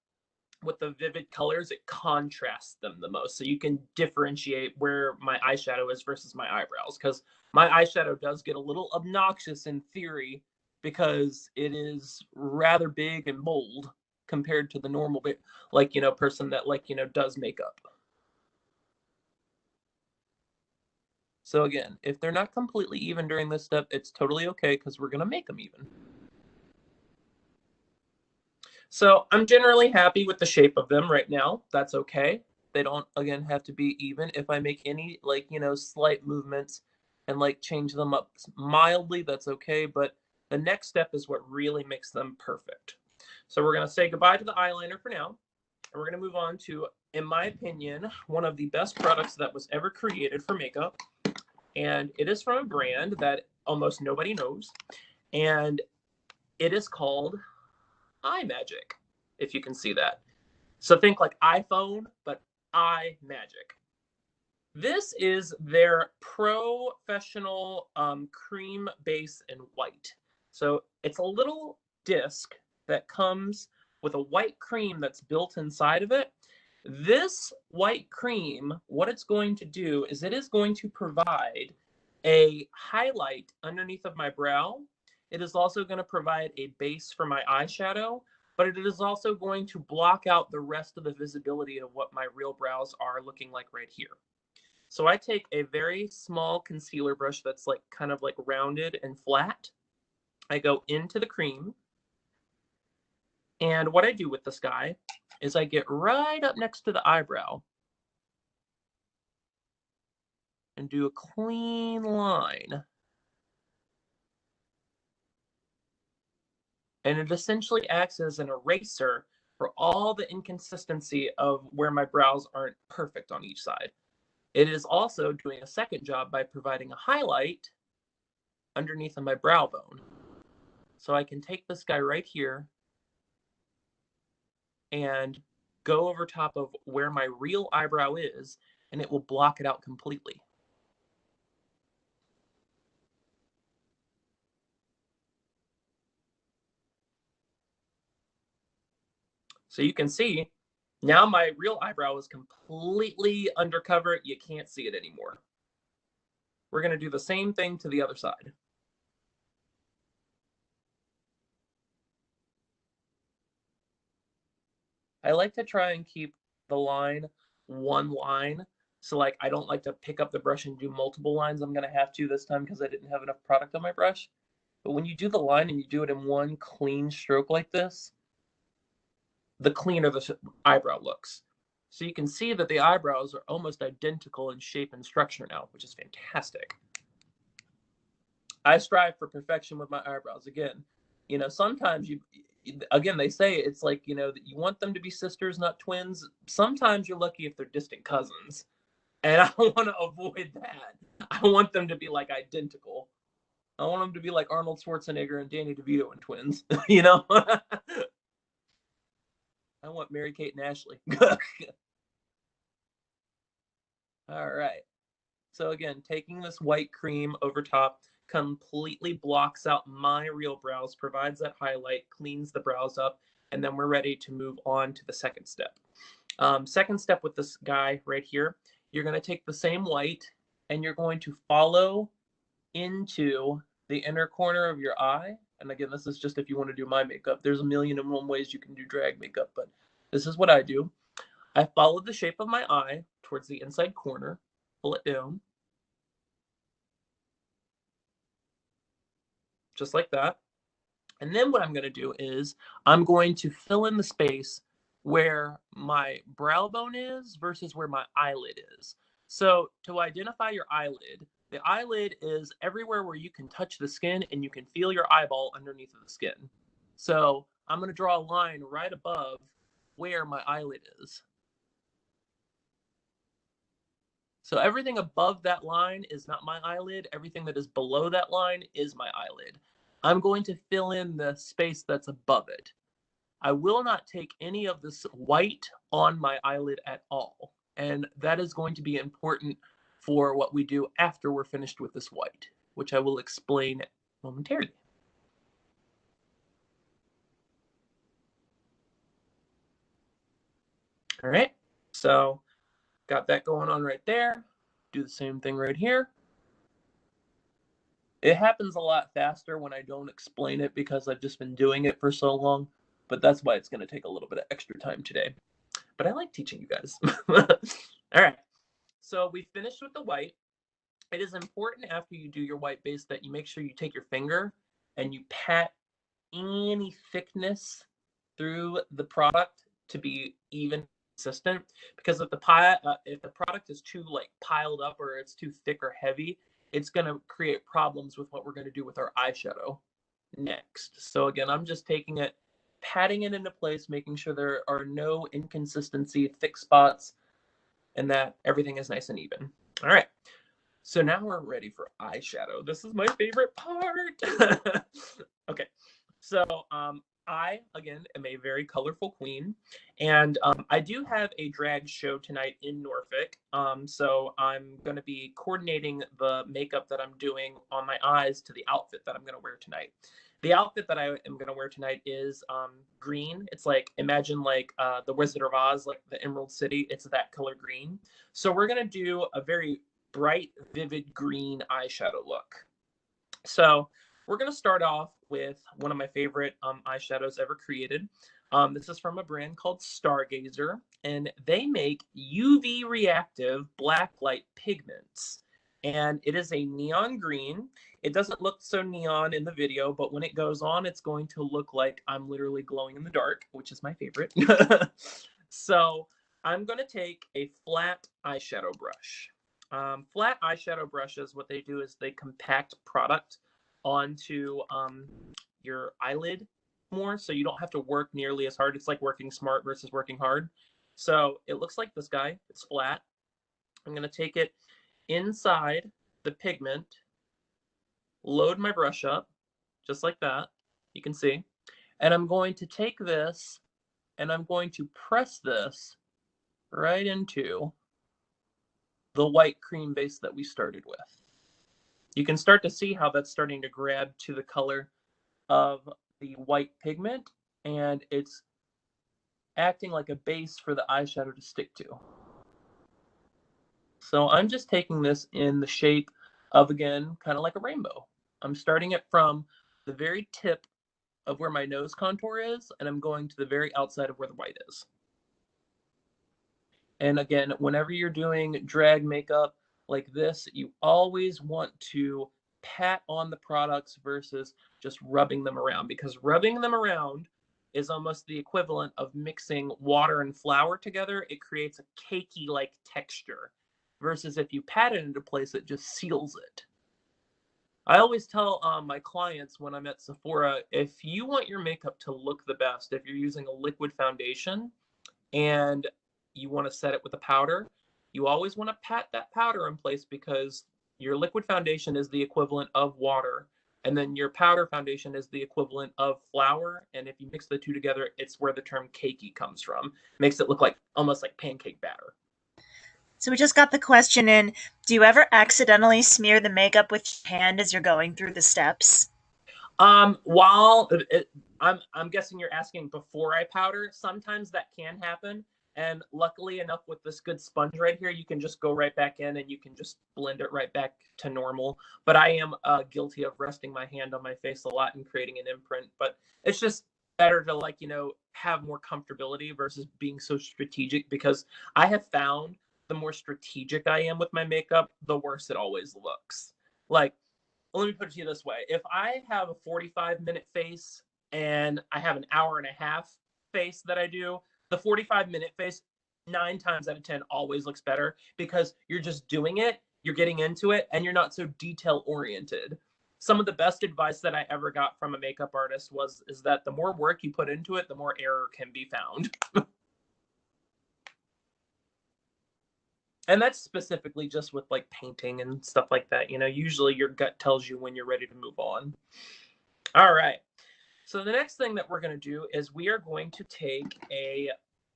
with the vivid colors, it contrasts them the most. So you can differentiate where my eyeshadow is versus my eyebrows, because my eyeshadow does get a little obnoxious in theory because it is rather big and bold compared to the normal, like, person that, like, does makeup. So again, if they're not completely even during this step, it's totally okay because we're going to make them even. So I'm generally happy with the shape of them right now. That's okay. They don't, again, have to be even. If I make any, like, slight movements and, like, change them up mildly, that's okay. But the next step is what really makes them perfect. So we're going to say goodbye to the eyeliner for now. And we're going to move on to, in my opinion, one of the best products that was ever created for makeup. And it is from a brand that almost nobody knows. And it is called Eye Magic, if you can see that. So think like iPhone, but Eye Magic. This is their professional cream base in white. So it's a little disc that comes with a white cream that's built inside of it. This white cream, what it's going to do is it is going to provide a highlight underneath of my brow. It is also going to provide a base for my eyeshadow, but it is also going to block out the rest of the visibility of what my real brows are looking like right here. So I take a very small concealer brush that's like kind of like rounded and flat. I go into the cream. And what I do with this guy is I get right up next to the eyebrow and do a clean line. And it essentially acts as an eraser for all the inconsistency of where my brows aren't perfect on each side. It is also doing a second job by providing a highlight underneath of my brow bone. So I can take this guy right here and go over top of where my real eyebrow is, and it will block it out completely. So you can see now my real eyebrow is completely undercover. You can't see it anymore. We're going to do the same thing to the other side. I like to try and keep the line one line. So like I don't like to pick up the brush and do multiple lines. I'm going to have to this time because I didn't have enough product on my brush. But when you do the line and you do it in one clean stroke like this, the cleaner the eyebrow looks. So you can see that the eyebrows are almost identical in shape and structure now, which is fantastic. I strive for perfection with my eyebrows. Again, sometimes again, they say it's like, that you want them to be sisters, not twins. Sometimes you're lucky if they're distant cousins. And I want to avoid that. I want them to be like identical. I want them to be like Arnold Schwarzenegger and Danny DeVito and twins, I want Mary Kate and Ashley. All right. So again, taking this white cream over top completely blocks out my real brows, provides that highlight, cleans the brows up, and then we're ready to move on to the second step. Second step with this guy right here, you're going to take the same white and you're going to follow into the inner corner of your eye. And again, this is just if you want to do my makeup. There's a million and one ways you can do drag makeup, but this is what I do. I follow the shape of my eye towards the inside corner, pull it down, just like that. And then what I'm going to do is I'm going to fill in the space where my brow bone is versus where my eyelid is. So to identify your eyelid, the eyelid is everywhere where you can touch the skin and you can feel your eyeball underneath of the skin. So I'm going to draw a line right above where my eyelid is. So everything above that line is not my eyelid. Everything that is below that line is my eyelid. I'm going to fill in the space that's above it. I will not take any of this white on my eyelid at all. And that is going to be important for what we do after we're finished with this white, which I will explain momentarily. All right, so got that going on right there. Do the same thing right here. It happens a lot faster when I don't explain it because I've just been doing it for so long, but that's why it's going to take a little bit of extra time today. But I like teaching you guys. All right, so we finished with the white. It is important after you do your white base that you make sure you take your finger and you pat any thickness through the product to be even consistent, because if the product is too like piled up or it's too thick or heavy, it's going to create problems with what we're going to do with our eyeshadow next. So again, I'm just taking it, patting it into place, making sure there are no inconsistency, thick spots, and that everything is nice and even. All right. So now we're ready for eyeshadow. This is my favorite part. Okay. So I, again, am a very colorful queen. And I do have a drag show tonight in Norfolk. So I'm going to be coordinating the makeup that I'm doing on my eyes to the outfit that I'm going to wear tonight. The outfit that I am going to wear tonight is green. It's like, imagine like the Wizard of Oz, like the Emerald City. It's that color green. So we're going to do a very bright, vivid green eyeshadow look. So we're going to start off with one of my favorite eyeshadows ever created. This is from a brand called Stargazer, and they make UV reactive black light pigments. And it is a neon green. It doesn't look so neon in the video, but when it goes on, it's going to look like I'm literally glowing in the dark, which is my favorite. So I'm going to take a flat eyeshadow brush. Flat eyeshadow brushes, what they do is they compact product onto your eyelid more, so you don't have to work nearly as hard. It's like working smart versus working hard. So it looks like this guy. It's flat. I'm going to take it inside the pigment, load my brush up, just like that. You can see. And I'm going to take this and I'm going to press this right into the white cream base that we started with. You can start to see how that's starting to grab to the color of the white pigment, and it's acting like a base for the eyeshadow to stick to. So I'm just taking this in the shape of, again, kind of like a rainbow. I'm starting it from the very tip of where my nose contour is, and I'm going to the very outside of where the white is. And again, whenever you're doing drag makeup like this, you always want to pat on the products versus just rubbing them around, because rubbing them around is almost the equivalent of mixing water and flour together. It creates a cakey like texture, versus if you pat it into place, it just seals it. I always tell my clients when I'm at Sephora, if you want your makeup to look the best, if you're using a liquid foundation and you want to set it with a powder, you always want to pat that powder in place, because your liquid foundation is the equivalent of water, and then your powder foundation is the equivalent of flour. And if you mix the two together, it's where the term cakey comes from. Makes it look like almost like pancake batter. So we just got the question in, do you ever accidentally smear the makeup with your hand as you're going through the steps? While I'm guessing you're asking before I powder. Sometimes that can happen. And luckily enough, with this good sponge right here, you can just go right back in and you can just blend it right back to normal. But I am guilty of resting my hand on my face a lot and creating an imprint. But it's just better to, like, have more comfortability versus being so strategic, because I have found the more strategic I am with my makeup, the worse it always looks. Like, let me put it to you this way. If I have a 45-minute face and I have an hour and a half face that I do, the 45-minute face 9 times out of 10 always looks better, because you're just doing it, you're getting into it, and you're not so detail oriented. Some of the best advice that I ever got from a makeup artist is that the more work you put into it, the more error can be found. And that's specifically just with like painting and stuff like that. Usually your gut tells you when you're ready to move on. All right. So the next thing that we're going to do is we are going to take a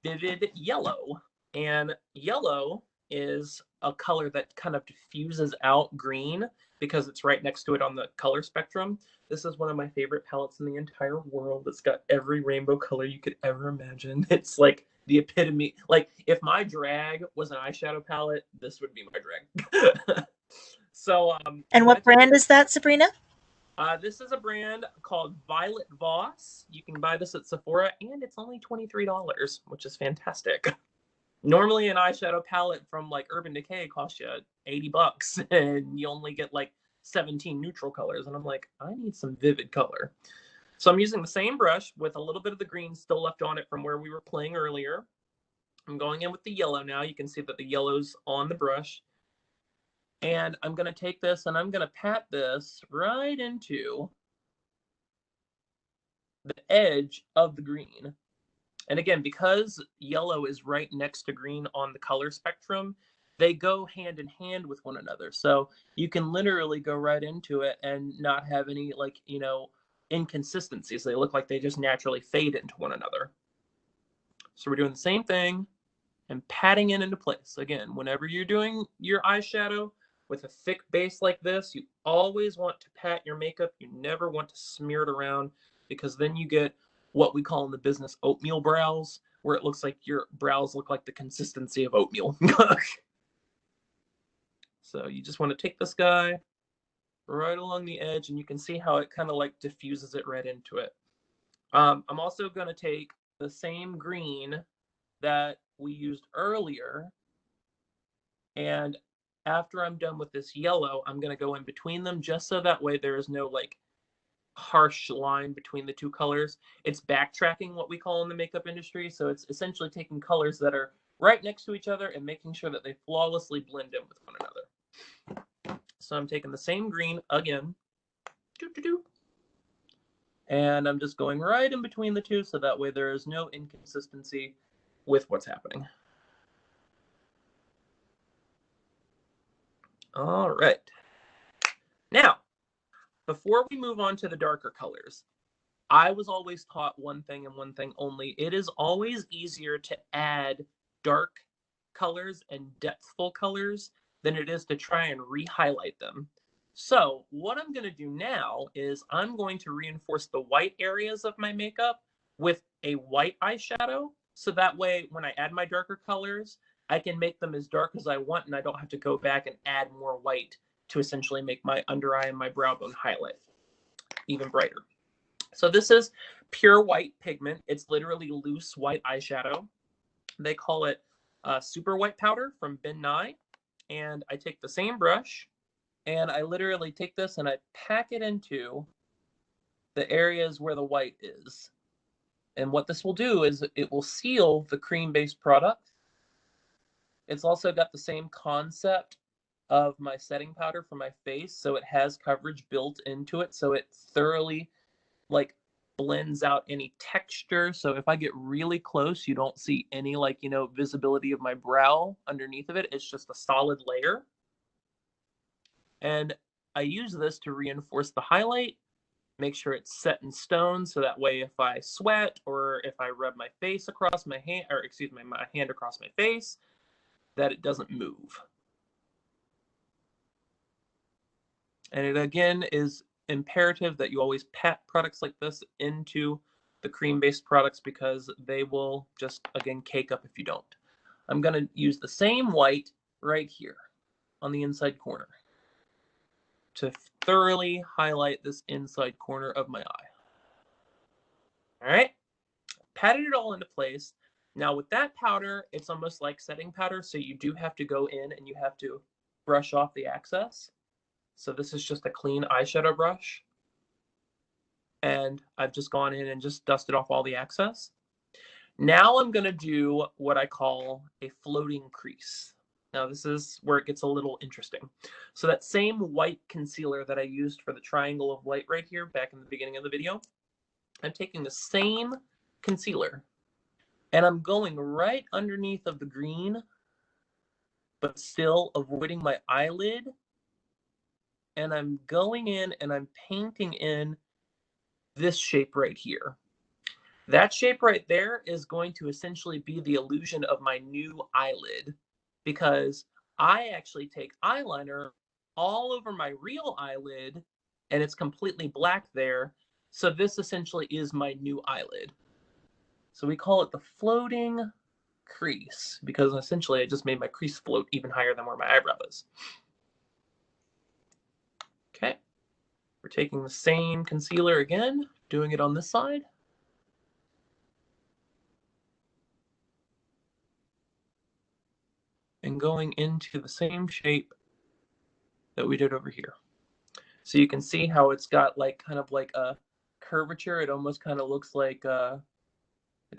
vivid yellow. And yellow is a color that kind of diffuses out green because it's right next to it on the color spectrum. This is one of my favorite palettes in the entire world. It's got every rainbow color you could ever imagine. It's like the epitome. Like, if my drag was an eyeshadow palette, this would be my drag. So And what brand is that, Sabrina? This is a brand called Violet Voss. You can buy this at Sephora, and it's only $23, which is fantastic. Normally, an eyeshadow palette from like Urban Decay costs you $80, and you only get like 17 neutral colors. And I'm like, I need some vivid color. So I'm using the same brush with a little bit of the green still left on it from where we were playing earlier. I'm going in with the yellow now. You can see that the yellow's on the brush. And I'm going to take this and I'm going to pat this right into the edge of the green. And again, because yellow is right next to green on the color spectrum, they go hand in hand with one another. So you can literally go right into it and not have any, like, inconsistencies. They look like they just naturally fade into one another. So we're doing the same thing and patting it into place. Again, whenever you're doing your eyeshadow with a thick base like this, you always want to pat your makeup. You never want to smear it around, because then you get what we call in the business oatmeal brows, where it looks like your brows look like the consistency of oatmeal. So you just want to take this guy right along the edge, and you can see how it kind of like diffuses it right into it. I'm also going to take the same green that we used earlier, and after I'm done with this yellow, I'm going to go in between them, just so that way there is no like harsh line between the two colors. It's backtracking, what we call in the makeup industry. So it's essentially taking colors that are right next to each other and making sure that they flawlessly blend in with one another. So I'm taking the same green again, and I'm just going right in between the two, so that way there is no inconsistency with what's happening. All right. Now, before we move on to the darker colors, I was always taught one thing and one thing only. It is always easier to add dark colors and depthful colors than it is to try and re-highlight them. So what I'm going to do now is I'm going to reinforce the white areas of my makeup with a white eyeshadow. So that way, when I add my darker colors, I can make them as dark as I want, and I don't have to go back and add more white to essentially make my under eye and my brow bone highlight even brighter. So this is pure white pigment. It's literally loose white eyeshadow. They call it super white powder from Ben Nye. And I take the same brush and I literally take this and I pack it into the areas where the white is. And what this will do is it will seal the cream-based product. It's also got the same concept of my setting powder for my face, so it has coverage built into it, so it thoroughly like blends out any texture. So if I get really close, you don't see any like, visibility of my brow underneath of it. It's just a solid layer. And I use this to reinforce the highlight, make sure it's set in stone, so that way if I sweat or if I rub my face across my hand, or excuse me, my hand across my face, that it doesn't move. And it again is imperative that you always pat products like this into the cream-based products, because they will just, again, cake up if you don't. I'm going to use the same white right here on the inside corner to thoroughly highlight this inside corner of my eye. All right, patted it all into place. Now with that powder, it's almost like setting powder, so you do have to go in and you have to brush off the excess. So this is just a clean eyeshadow brush. And I've just gone in and just dusted off all the excess. Now I'm going to do what I call a floating crease. Now this is where it gets a little interesting. So that same white concealer that I used for the triangle of light right here back in the beginning of the video, I'm taking the same concealer and I'm going right underneath of the green, but still avoiding my eyelid. And I'm going in and I'm painting in this shape right here. That shape right there is going to essentially be the illusion of my new eyelid, because I actually take eyeliner all over my real eyelid and it's completely black there. So this essentially is my new eyelid. So we call it the floating crease, because essentially I just made my crease float even higher than where my eyebrow is. Okay, we're taking the same concealer again, doing it on this side. And going into the same shape that we did over here. So you can see how it's got like kind of like a curvature. It almost kind of looks like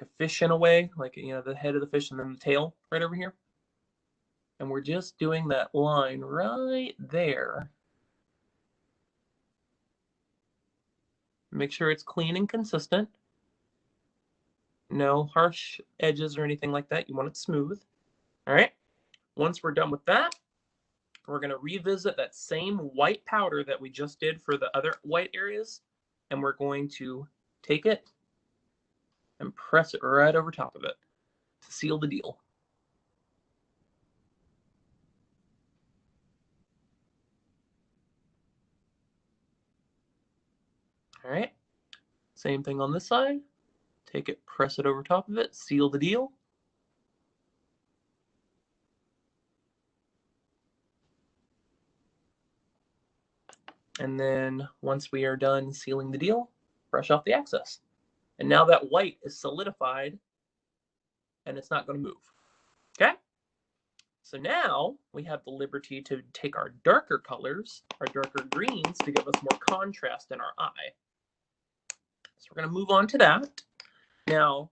a fish in a way, like, you know, the head of the fish and then the tail right over here. And we're just doing that line right there. Make sure it's clean and consistent. No harsh edges or anything like that. You want it smooth. All right. Once we're done with that, we're going to revisit that same white powder that we just did for the other white areas. And we're going to take it and press it right over top of it to seal the deal. All right. Same thing on this side. Take it, press it over top of it, seal the deal. And then once we are done sealing the deal, brush off the excess. And now that white is solidified and it's not going to move. Okay? So now we have the liberty to take our darker colors, our darker greens, to give us more contrast in our eye. So we're going to move on to that. Now,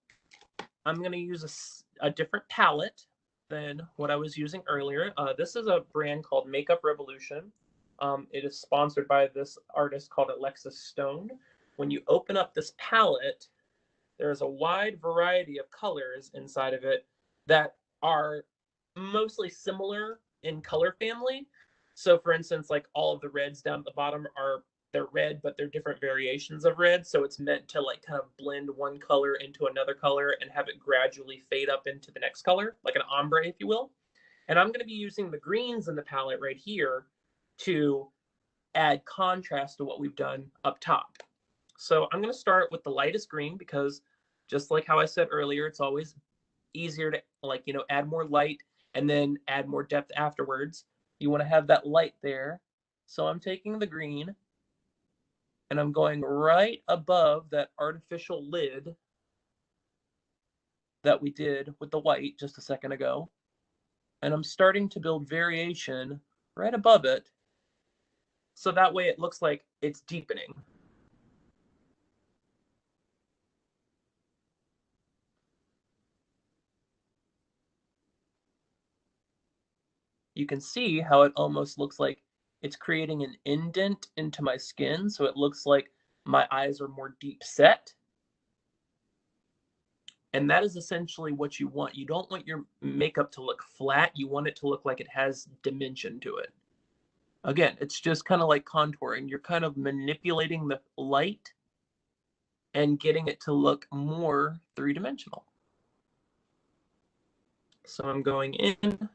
I'm going to use a different palette than what I was using earlier. This is a brand called Makeup Revolution. It is sponsored by this artist called Alexis Stone. When you open up this palette, there's a wide variety of colors inside of it that are mostly similar in color family. So for instance, like all of the reds down at the bottom they're red, but they're different variations of red. So it's meant to like kind of blend one color into another color and have it gradually fade up into the next color, like an ombre, if you will. And I'm going to be using the greens in the palette right here to add contrast to what we've done up top. So I'm going to start with the lightest green because just like how I said earlier, it's always easier to like, you know, add more light and then add more depth afterwards. You want to have that light there. So I'm taking the green and I'm going right above that artificial lid that we did with the white just a second ago. And I'm starting to build variation right above it. So that way it looks like it's deepening. You can see how it almost looks like it's creating an indent into my skin. So it looks like my eyes are more deep set. And that is essentially what you want. You don't want your makeup to look flat. You want it to look like it has dimension to it. Again, it's just kind of like contouring. You're kind of manipulating the light and getting it to look more three-dimensional. So I'm going in,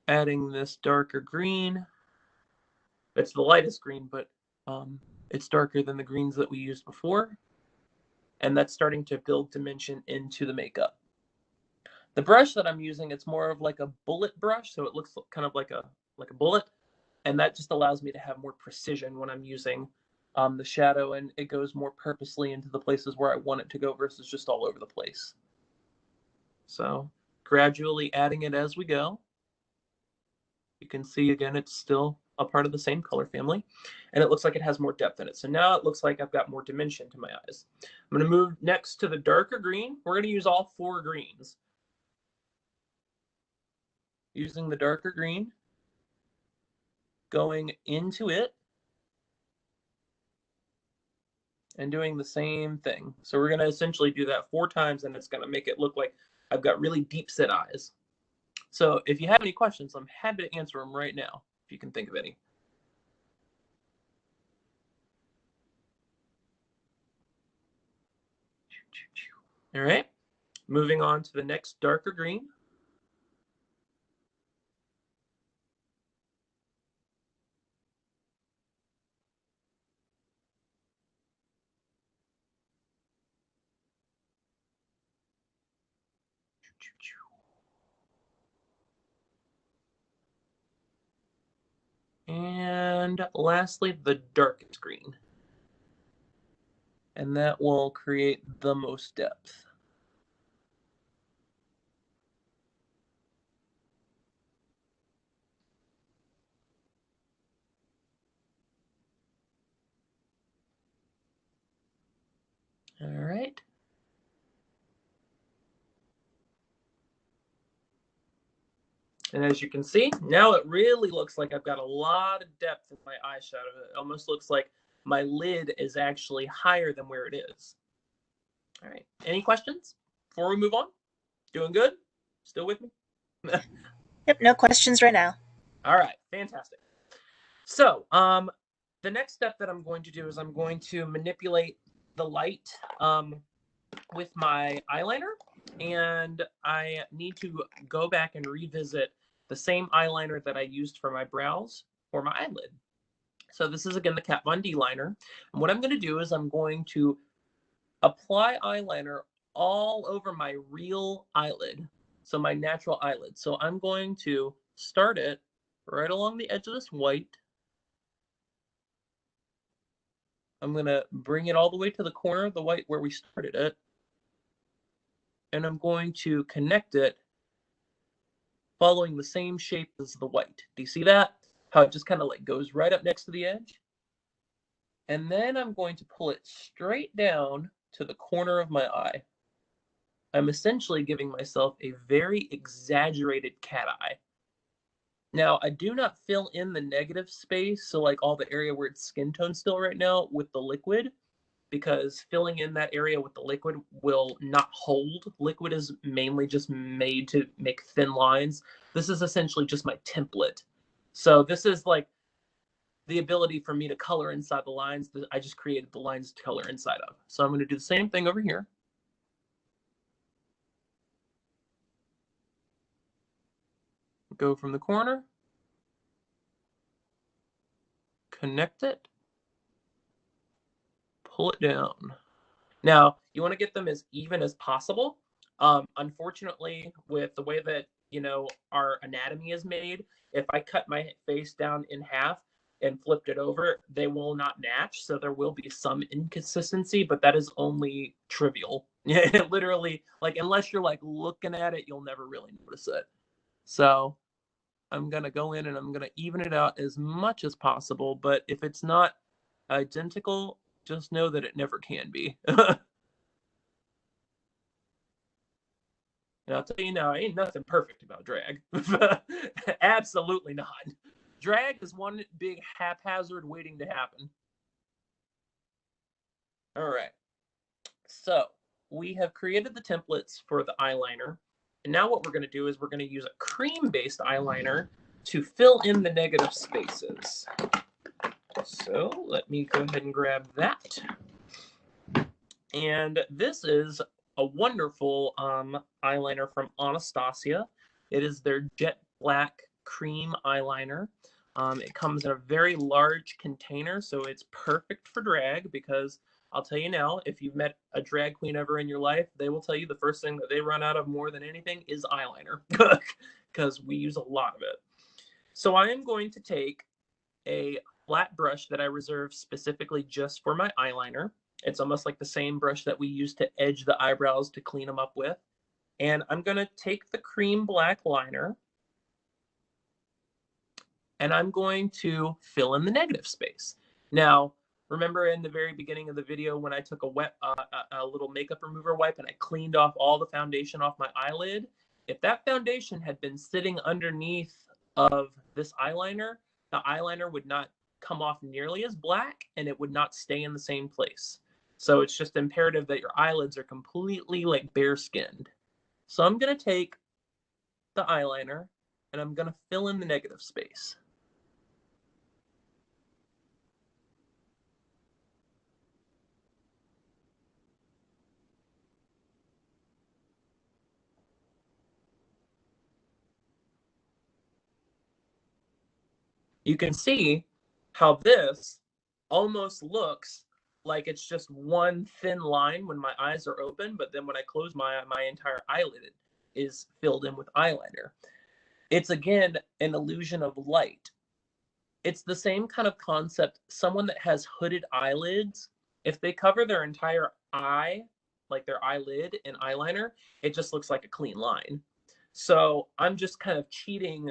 adding this darker green. It's the lightest green, but it's darker than the greens that we used before. And that's starting to build dimension into the makeup. The brush that I'm using, it's more of like a bullet brush, so it looks kind of like a bullet, and that just allows me to have more precision when I'm using the shadow, and it goes more purposely into the places where I want it to go versus just all over the place. So gradually adding it as we go. You can see again, it's still a part of the same color family, and it looks like it has more depth in it. So now it looks like I've got more dimension to my eyes. I'm going to move next to the darker green. We're going to use all 4 greens. Using the darker green, going into it, and doing the same thing. So we're going to essentially do that 4 times, and it's going to make it look like I've got really deep set eyes. So if you have any questions, I'm happy to answer them right now, if you can think of any. All right, moving on to the next darker green. And lastly, the darkest green. And that will create the most depth. All right. And as you can see, now it really looks like I've got a lot of depth in my eyeshadow. It almost looks like my lid is actually higher than where it is. All right. Any questions before we move on? Doing good? Still with me? Yep, no questions right now. All right. Fantastic. So, the next step that I'm going to do is I'm going to manipulate the light with my eyeliner, and I need to go back and revisit the same eyeliner that I used for my brows for my eyelid. So this is again the Kat Von D liner, and what I'm going to do is I'm going to apply eyeliner all over my real eyelid, so my natural eyelid. So I'm going to start it right along the edge of this white. I'm going to bring it all the way to the corner of the white where we started it. And I'm going to connect it following the same shape as the white. Do you see that? How it just kind of like goes right up next to the edge? And then I'm going to pull it straight down to the corner of my eye. I'm essentially giving myself a very exaggerated cat eye. Now, I do not fill in the negative space, so like all the area where it's skin tone still right now with the liquid, because filling in that area with the liquid will not hold. Liquid is mainly just made to make thin lines. This is essentially just my template. So this is like the ability for me to color inside the lines that I just created the lines to color inside of. So I'm going to do the same thing over here. Go from the corner, connect it, pull it down. Now, you want to get them as even as possible. Unfortunately, with the way that, our anatomy is made, if I cut my face down in half and flipped it over, they will not match. So there will be some inconsistency, but that is only trivial. Yeah, literally, like, unless you're like looking at it, you'll never really notice it. So I'm going to go in and I'm going to even it out as much as possible. But if it's not identical, just know that it never can be. And I'll tell you now, ain't nothing perfect about drag. Absolutely not. Drag is one big haphazard waiting to happen. All right. So we have created the templates for the eyeliner. And now what we're going to do is we're going to use a cream-based eyeliner to fill in the negative spaces. So let me go ahead and grab that. And this is a wonderful eyeliner from Anastasia. It is their jet black cream eyeliner. It comes in a very large container, so it's perfect for drag because I'll tell you now, if you've met a drag queen ever in your life, they will tell you the first thing that they run out of more than anything is eyeliner because we use a lot of it. So I am going to take a flat brush that I reserve specifically just for my eyeliner. It's almost like the same brush that we use to edge the eyebrows to clean them up with. And I'm going to take the cream black liner and I'm going to fill in the negative space. Now, remember in the very beginning of the video when I took a little makeup remover wipe and I cleaned off all the foundation off my eyelid? If that foundation had been sitting underneath of this eyeliner, the eyeliner would not come off nearly as black and it would not stay in the same place. So it's just imperative that your eyelids are completely like bare skinned. So I'm going to take the eyeliner and I'm going to fill in the negative space. You can see how this almost looks like it's just one thin line when my eyes are open, but then when I close my entire eyelid is filled in with eyeliner. It's again an illusion of light. It's the same kind of concept. Someone that has hooded eyelids, if they cover their entire eye, like their eyelid in eyeliner, it just looks like a clean line. So I'm just kind of cheating,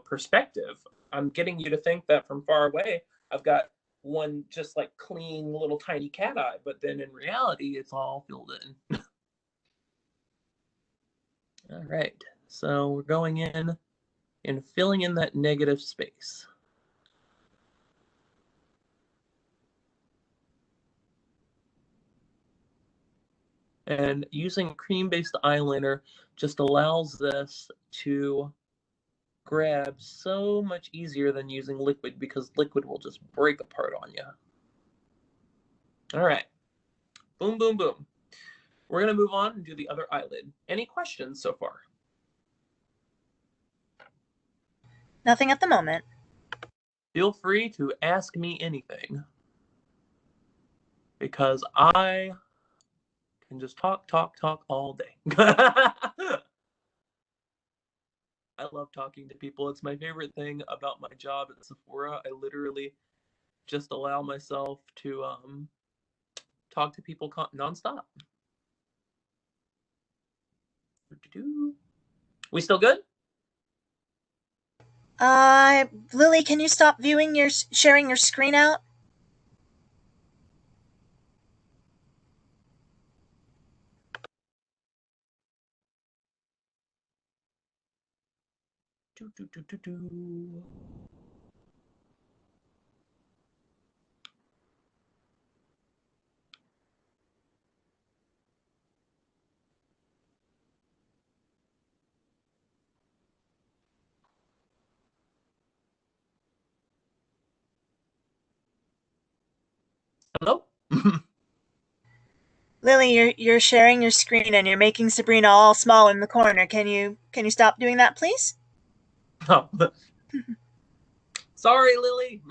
perspective. I'm getting you to think that from far away, I've got one just like clean little tiny cat eye, but then in reality, it's all filled in. All right, so we're going in and filling in that negative space. And using cream-based eyeliner just allows this to grab so much easier than using liquid, because liquid will just break apart on you. All right, boom, boom, boom. We're gonna move on and do the other eyelid. Any questions so far? Nothing at the moment. Feel free to ask me anything, because I can just talk, talk, talk all day. I love talking to people. It's my favorite thing about my job at Sephora. I literally just allow myself to talk to people nonstop. We still good? Lily, can you stop sharing your screen out? Do, do, do, do, do. Hello? Lily, you're sharing your screen and you're making Sabrina all small in the corner. Can you stop doing that, please? Oh. Sorry, Lily.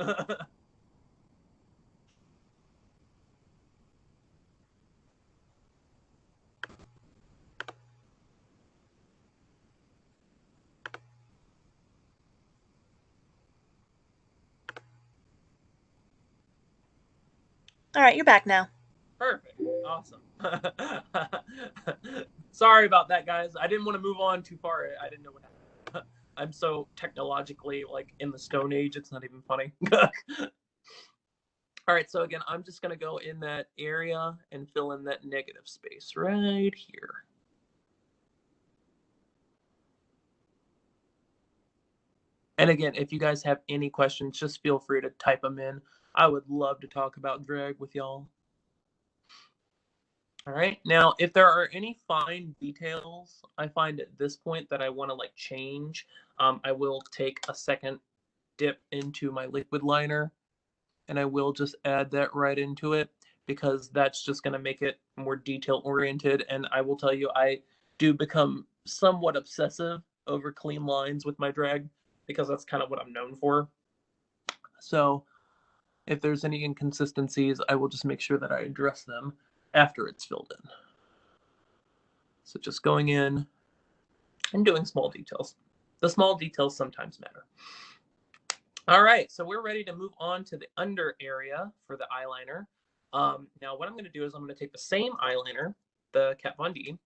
All right, you're back now. Perfect. Awesome. Sorry about that, guys. I didn't want to move on too far. I didn't know what happened. I'm so technologically like in the Stone Age, it's not even funny. All right, so again, I'm just going to go in that area and fill in that negative space right here. And again, if you guys have any questions, just feel free to type them in. I would love to talk about drag with y'all. All right, now if there are any fine details I find at this point that I want to like change, I will take a second dip into my liquid liner and I will just add that right into it, because that's just going to make it more detail oriented. And I will tell you, I do become somewhat obsessive over clean lines with my drag, because that's kind of what I'm known for. So if there's any inconsistencies, I will just make sure that I address them after it's filled in. So just going in and doing small details. The small details sometimes matter. All right, so we're ready to move on to the under area for the eyeliner. Now what I'm going to do is I'm going to take the same eyeliner, the Kat Von D,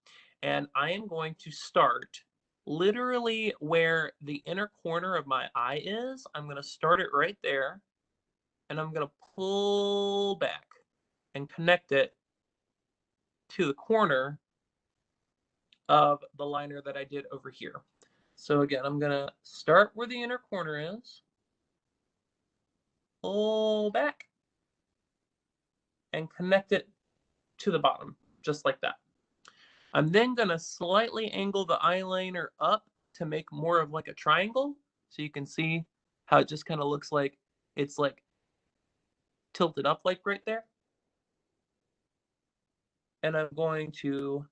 and I am going to start literally where the inner corner of my eye is. I'm going to start it right there, and I'm going to pull back and connect it to the corner of the liner that I did over here. So again, I'm going to start where the inner corner is, pull back, and connect it to the bottom, just like that. I'm then going to slightly angle the eyeliner up to make more of like a triangle, so you can see how it just kind of looks like it's like tilted up like right there. And I'm going to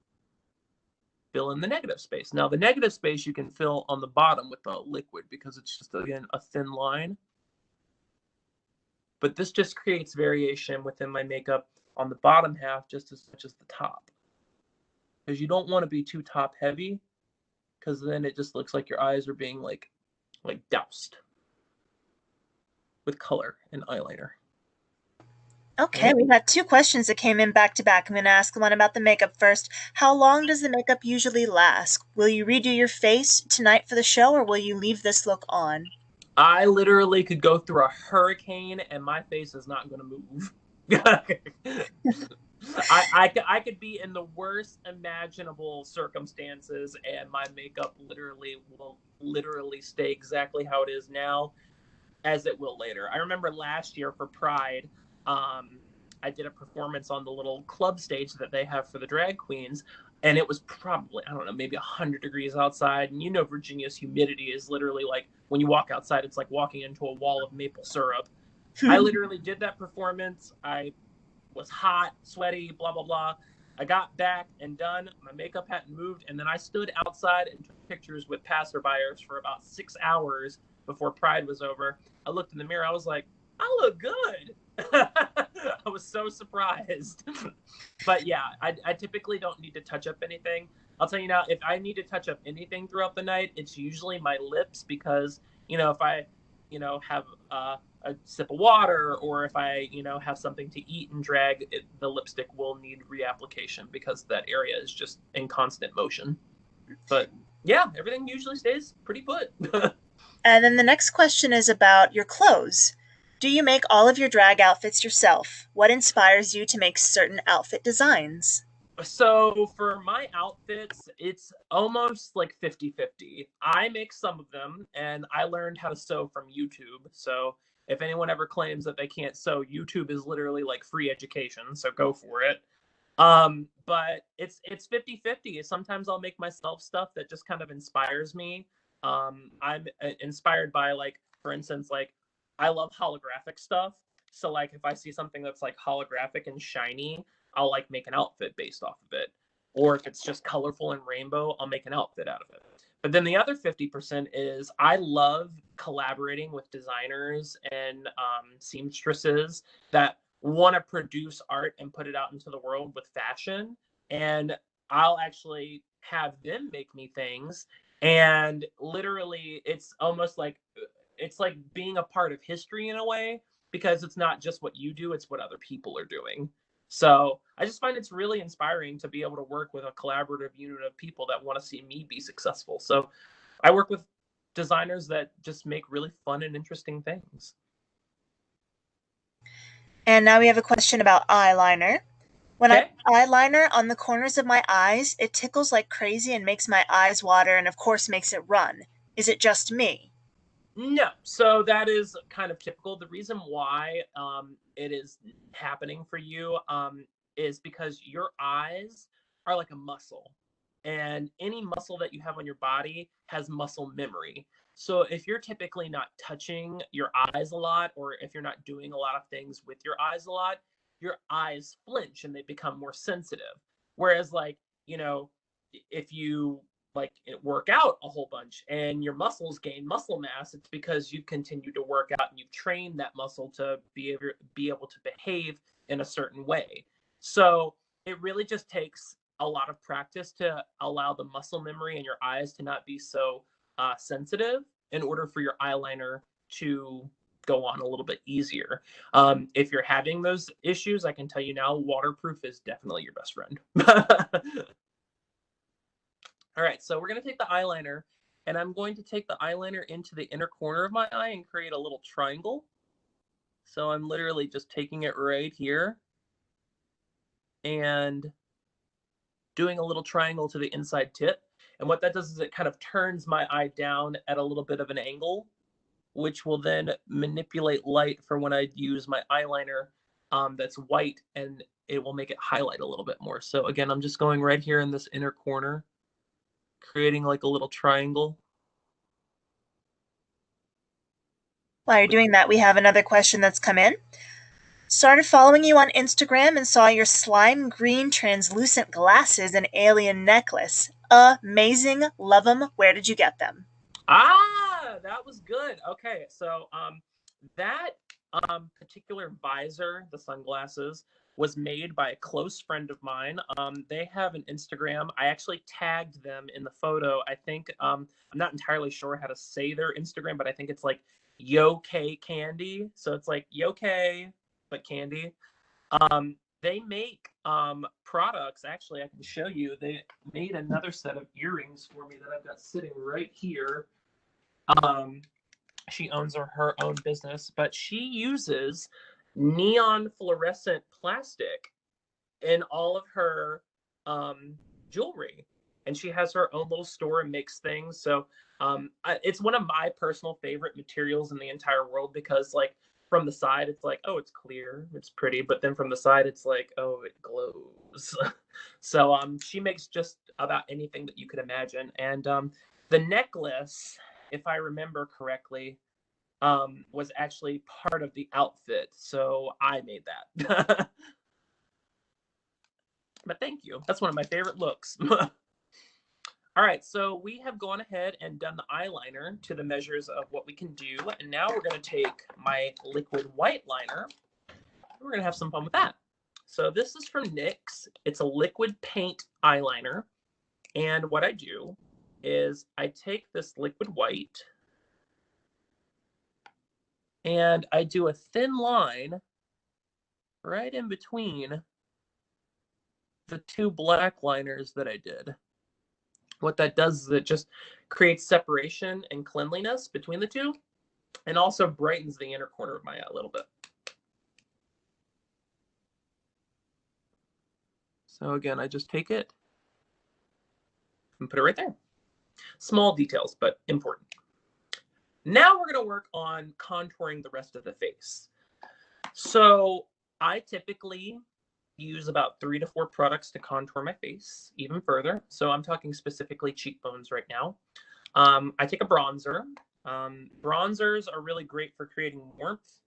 fill in the negative space. Now the negative space you can fill on the bottom with the liquid, because it's just, again, a thin line. But this just creates variation within my makeup on the bottom half just as much as the top, because you don't want to be too top heavy, because then it just looks like your eyes are being like doused with color and eyeliner. Okay, Right? we've got two questions that came in back to back. I'm going to ask the one about the makeup first. How long does the makeup usually last? Will you redo your face tonight for the show, or will you leave this look on? I literally could go through a hurricane and my face is not going to move. I could be in the worst imaginable circumstances and my makeup literally will literally stay exactly how it is now as it will later. I remember last year for Pride, I did a performance on the little club stage that they have for the drag queens, and it was probably, I don't know, maybe 100 degrees outside. And you know, Virginia's humidity is literally like when you walk outside, it's like walking into a wall of maple syrup. I literally did that performance. I was hot, sweaty, blah, blah, blah. I got back and done. My makeup hadn't moved. And then I stood outside and took pictures with passerbyers for about 6 hours before Pride was over. I looked in the mirror. I was like, I look good. I was so surprised. But yeah, I typically don't need to touch up anything. I'll tell you now, if I need to touch up anything throughout the night, it's usually my lips because, if I, have a sip of water or if I, have something to eat and drag, the lipstick will need reapplication because that area is just in constant motion. But yeah, everything usually stays pretty put. And then the next question is about your clothes. Do you make all of your drag outfits yourself? What inspires you to make certain outfit designs? So for my outfits, it's almost like 50-50. I make some of them and I learned how to sew from YouTube. So if anyone ever claims that they can't sew, YouTube is literally like free education, so go for it. But it's 50-50. Sometimes I'll make myself stuff that just kind of inspires me. I'm inspired by, like, for instance, like I love holographic stuff. So like if I see something that's like holographic and shiny, I'll like make an outfit based off of it. Or if it's just colorful and rainbow, I'll make an outfit out of it. But then the other 50% is I love collaborating with designers and seamstresses that want to produce art and put it out into the world with fashion. And I'll actually have them make me things. And literally, it's like being a part of history in a way because it's not just what you do, it's what other people are doing. So I just find it's really inspiring to be able to work with a collaborative unit of people that want to see me be successful. So I work with designers that just make really fun and interesting things. And now we have a question about eyeliner. When I Okay. put eyeliner on the corners of my eyes, it tickles like crazy and makes my eyes water and, of course, makes it run. Is it just me? No, so that is kind of typical. The reason why it is happening for you is because your eyes are like a muscle, and any muscle that you have on your body has muscle memory. So if you're typically not touching your eyes a lot, or if you're not doing a lot of things with your eyes a lot, your eyes flinch and they become more sensitive. Whereas, like, if you like work out a whole bunch and your muscles gain muscle mass, it's because you've continued to work out and you've trained that muscle to be able to behave in a certain way. So it really just takes a lot of practice to allow the muscle memory in your eyes to not be so sensitive in order for your eyeliner to go on a little bit easier. If you're having those issues, I can tell you now, waterproof is definitely your best friend. All right, so we're going to take the eyeliner, and I'm going to take the eyeliner into the inner corner of my eye and create a little triangle. So I'm literally just taking it right here and doing a little triangle to the inside tip. And what that does is it kind of turns my eye down at a little bit of an angle, which will then manipulate light for when I use my eyeliner that's white, and it will make it highlight a little bit more. So again, I'm just going right here in this inner corner, creating like a little triangle. While you're doing that, we have another question that's come in. Started following you on Instagram and saw your slime green translucent glasses and alien necklace. Amazing. Love them. Where did you get them? That was good. Okay, so that particular visor, the sunglasses, was made by a close friend of mine. They have an Instagram. I actually tagged them in the photo. I think I'm not entirely sure how to say their Instagram, but I think it's like Yo K Candy. So it's like Yo K, but candy. They make products. Actually, I can show you. They made another set of earrings for me that I've got sitting right here. Um, She owns her own business, but she uses neon fluorescent plastic in all of her jewelry. And she has her own little store and makes things. So it's one of my personal favorite materials in the entire world because, like, from the side, it's like, oh, it's clear, it's pretty. But then from the side, it's like, oh, it glows. So she makes just about anything that you could imagine. And the necklace, if I remember correctly, was actually part of the outfit. So I made that. But thank you. That's one of my favorite looks. All right, so we have gone ahead and done the eyeliner to the measures of what we can do. And now we're going to take my liquid white liner. We're going to have some fun with that. So this is from NYX. It's a liquid paint eyeliner. And what I do is I take this liquid white and I do a thin line right in between the two black liners that I did. What that does is it just creates separation and cleanliness between the two, and also brightens the inner corner of my eye a little bit. So again, I just take it and put it right there. Small details, but important. Now we're going to work on contouring the rest of the face. So I typically use about 3 to 4 products to contour my face even further. So I'm talking specifically cheekbones right now. I take a bronzer. Bronzers are really great for creating warmth.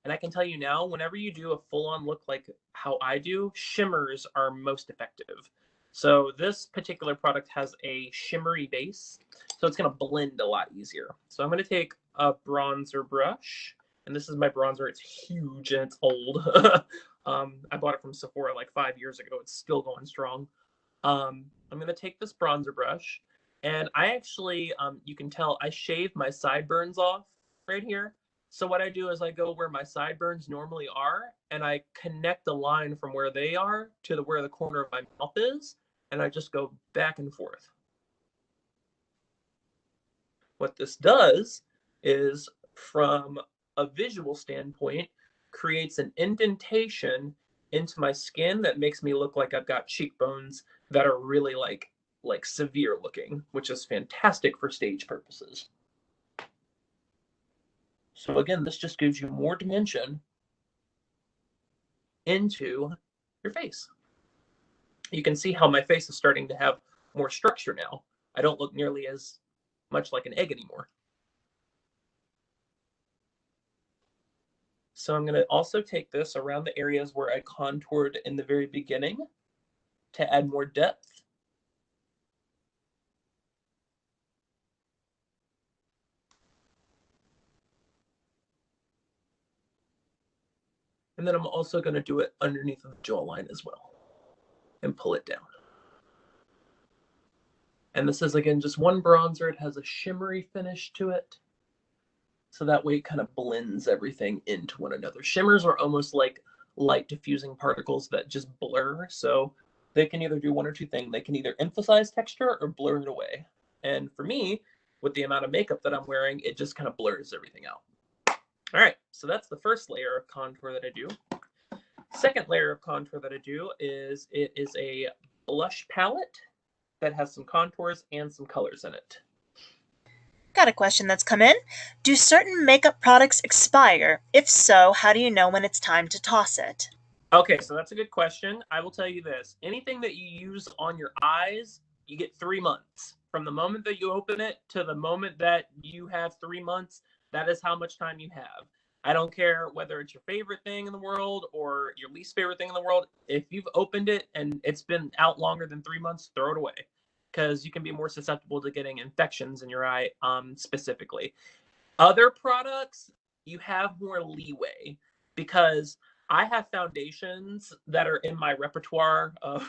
And I can tell you now, whenever you do a full-on look like how I do, shimmers are most effective. So this particular product has a shimmery base, so it's going to blend a lot easier. So I'm going to take a bronzer brush, and this is my bronzer. It's huge and it's old. I bought it from Sephora like 5 years ago. It's still going strong. I'm going to take this bronzer brush, and I actually, you can tell, I shaved my sideburns off right here. So what I do is I go where my sideburns normally are, and I connect the line from where they are to where the corner of my mouth is, and I just go back and forth. What this does is, from a visual standpoint, creates an indentation into my skin that makes me look like I've got cheekbones that are really like severe looking, which is fantastic for stage purposes. So again, this just gives you more dimension into your face. You can see how my face is starting to have more structure now. I don't look nearly as much like an egg anymore. So I'm going to also take this around the areas where I contoured in the very beginning to add more depth. And then I'm also going to do it underneath the jawline as well and pull it down. And this is, again, just one bronzer. It has a shimmery finish to it. So that way it kind of blends everything into one another. Shimmers are almost like light diffusing particles that just blur. So they can either do one or two things. They can either emphasize texture or blur it away. And for me, with the amount of makeup that I'm wearing, it just kind of blurs everything out. All right, so that's the first layer of contour that I do. Second layer of contour that I do is it is a blush palette that has some contours and some colors in it. Got a question that's come in. Do certain makeup products expire? If so, how do you know when it's time to toss it? Okay, so that's a good question. I will tell you this. Anything that you use on your eyes, you get 3 months. From the moment that you open it to the moment that you have 3 months, that is how much time you have. I don't care whether it's your favorite thing in the world or your least favorite thing in the world. If you've opened it and it's been out longer than 3 months, throw it away, because you can be more susceptible to getting infections in your eye, specifically. Other products, you have more leeway, because I have foundations that are in my repertoire of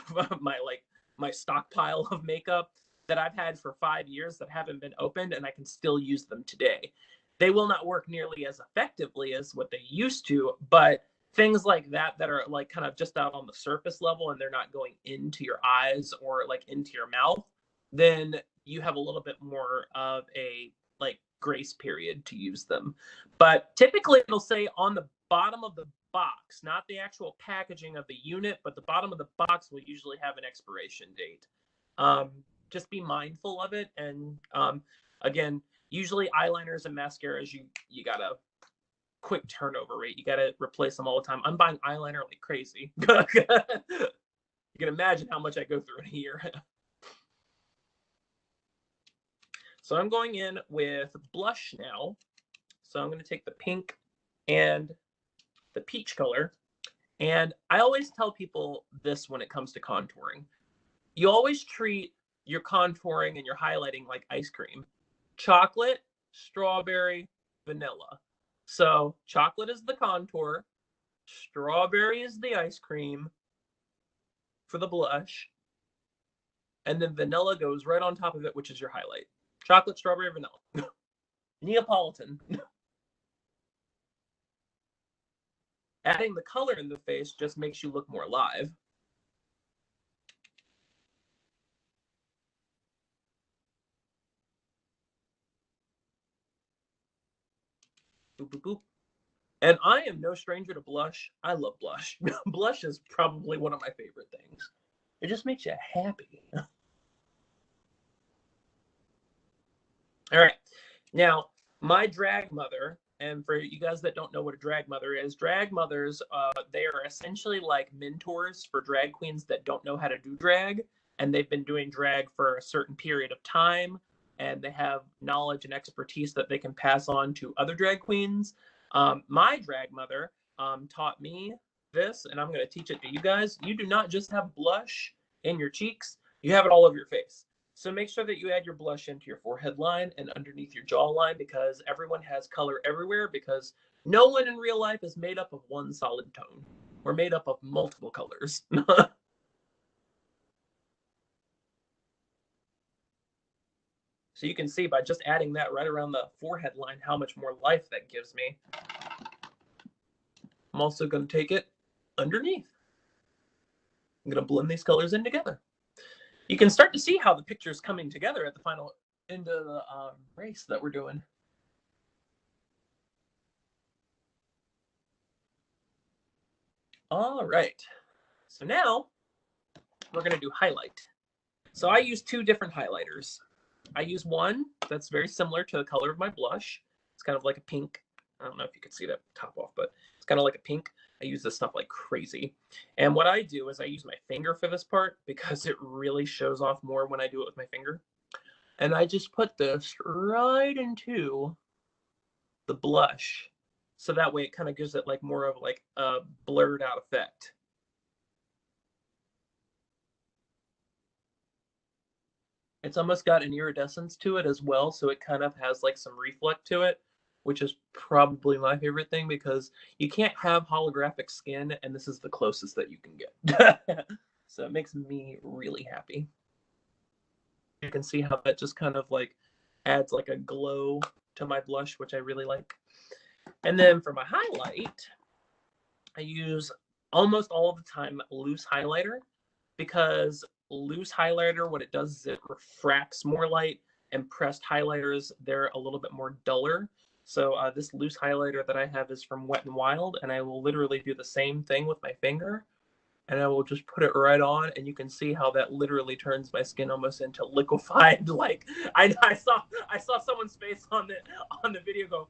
my stockpile of makeup that I've had for 5 years that haven't been opened, and I can still use them today. They will not work nearly as effectively as what they used to, but things like that are like kind of just out on the surface level and they're not going into your eyes or like into your mouth, then you have a little bit more of a like grace period to use them. But typically it'll say on the bottom of the box, not the actual packaging of the unit, but the bottom of the box will usually have an expiration date. Just be mindful of it. And again, usually eyeliners and mascaras, you gotta quick turnover rate. You gotta replace them all the time. I'm buying eyeliner like crazy. You can imagine how much I go through in a year. So I'm going in with blush now. So I'm going to take the pink and the peach color. And I always tell people this when it comes to contouring. You always treat your contouring and your highlighting like ice cream. Chocolate, strawberry, vanilla. So chocolate is the contour. Strawberry is the ice cream for the blush. And then vanilla goes right on top of it, which is your highlight. Chocolate, strawberry, vanilla. Neapolitan. Adding the color in the face just makes you look more alive. Boop, boop, boop. And I am no stranger to blush. I love blush. Blush is probably one of my favorite things. It just makes you happy. All right. Now, my drag mother, and for you guys that don't know what a drag mother is, drag mothers, they are essentially like mentors for drag queens that don't know how to do drag, and they've been doing drag for a certain period of time, and they have knowledge and expertise that they can pass on to other drag queens. My drag mother taught me this, and I'm going to teach it to you guys. You do not just have blush in your cheeks, you have it all over your face. So make sure that you add your blush into your forehead line and underneath your jawline, because everyone has color everywhere, because no one in real life is made up of one solid tone. We're made up of multiple colors. So you can see by just adding that right around the forehead line how much more life that gives me. I'm also going to take it underneath. I'm going to blend these colors in together. You can start to see how the picture is coming together at the final end of the race that we're doing. All right. So now we're going to do highlight. So I use two different highlighters. I use one that's very similar to the color of my blush. It's kind of like a pink. I don't know if you can see that top off, but it's kind of like a pink. I use this stuff like crazy. And what I do is I use my finger for this part because it really shows off more when I do it with my finger. And I just put this right into the blush. So that way it kind of gives it like more of like a blurred out effect. It's almost got an iridescence to it as well, so it kind of has like some reflect to it, which is probably my favorite thing, because you can't have holographic skin, and this is the closest that you can get. So it makes me really happy. You can see how that just kind of like adds like a glow to my blush, which I really like. And then for my highlight, I use almost all of the time loose highlighter, because loose highlighter, what it does is it refracts more light, and pressed highlighters, they're a little bit more duller. So this loose highlighter that I have is from Wet n Wild, and I will literally do the same thing with my finger, and I will just put it right on, and you can see how that literally turns my skin almost into liquefied. Like I saw someone's face on the video go.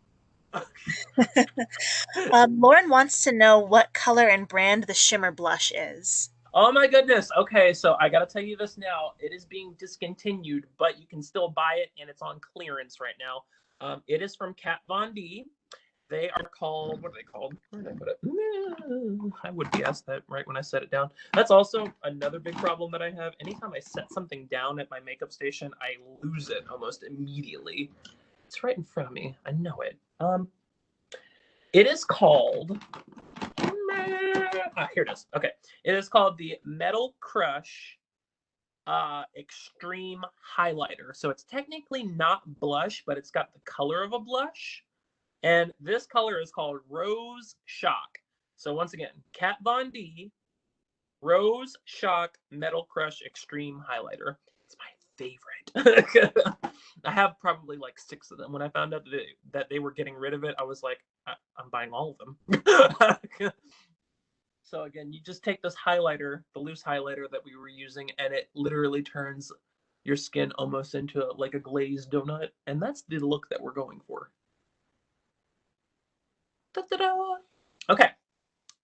Lauren wants to know what color and brand the shimmer blush is. Oh my goodness. Okay, so I gotta tell you this now. It is being discontinued, but you can still buy it, and it's on clearance right now. It is from Kat Von D. They are called, what are they called? Where did I put it? I would be asked that right when I set it down. That's also another big problem that I have. Anytime I set something down at my makeup station, I lose it almost immediately. It's right in front of me. I know it. It is called, here it is. Okay. It is called the Metal Crush Extreme Highlighter. So it's technically not blush, but it's got the color of a blush. And this color is called Rose Shock. So once again, Kat Von D, Rose Shock Metal Crush Extreme Highlighter. It's my favorite. I have probably like 6 of them. When I found out that they were getting rid of it, I was like, I'm buying all of them. So again, you just take this highlighter, the loose highlighter that we were using, and it literally turns your skin almost into like a glazed donut. And that's the look that we're going for. Da-da-da. Okay,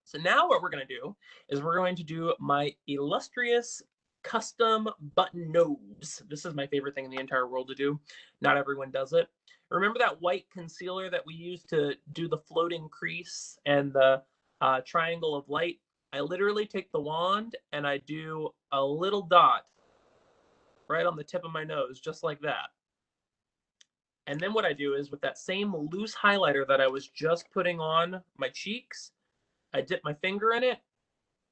so now what we're going to do is we're going to do my illustrious custom button nose. This is my favorite thing in the entire world to do. Not everyone does it. Remember that white concealer that we used to do the floating crease and the triangle of light? I literally take the wand and I do a little dot right on the tip of my nose, just like that. And then what I do is with that same loose highlighter that I was just putting on my cheeks, I dip my finger in it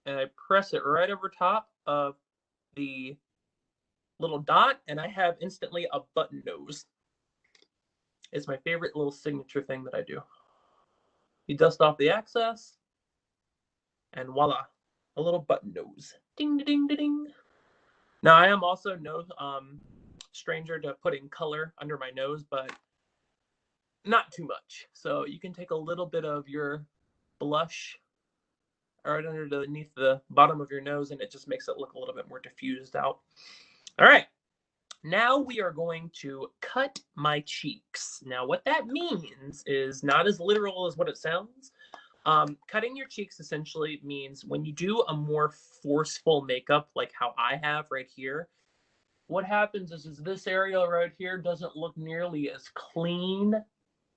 and I press it right over top of the little dot, and I have instantly a button nose. It's my favorite little signature thing that I do. You dust off the excess, and voila, a little button nose. Ding, ding, ding, ding. Now, I am also no stranger to putting color under my nose, but not too much. So you can take a little bit of your blush right underneath the bottom of your nose, and it just makes it look a little bit more diffused out. All right. Now we are going to cut my cheeks. Now what that means is not as literal as what it sounds. Cutting your cheeks essentially means when you do a more forceful makeup like how I have right here, what happens is this area right here doesn't look nearly as clean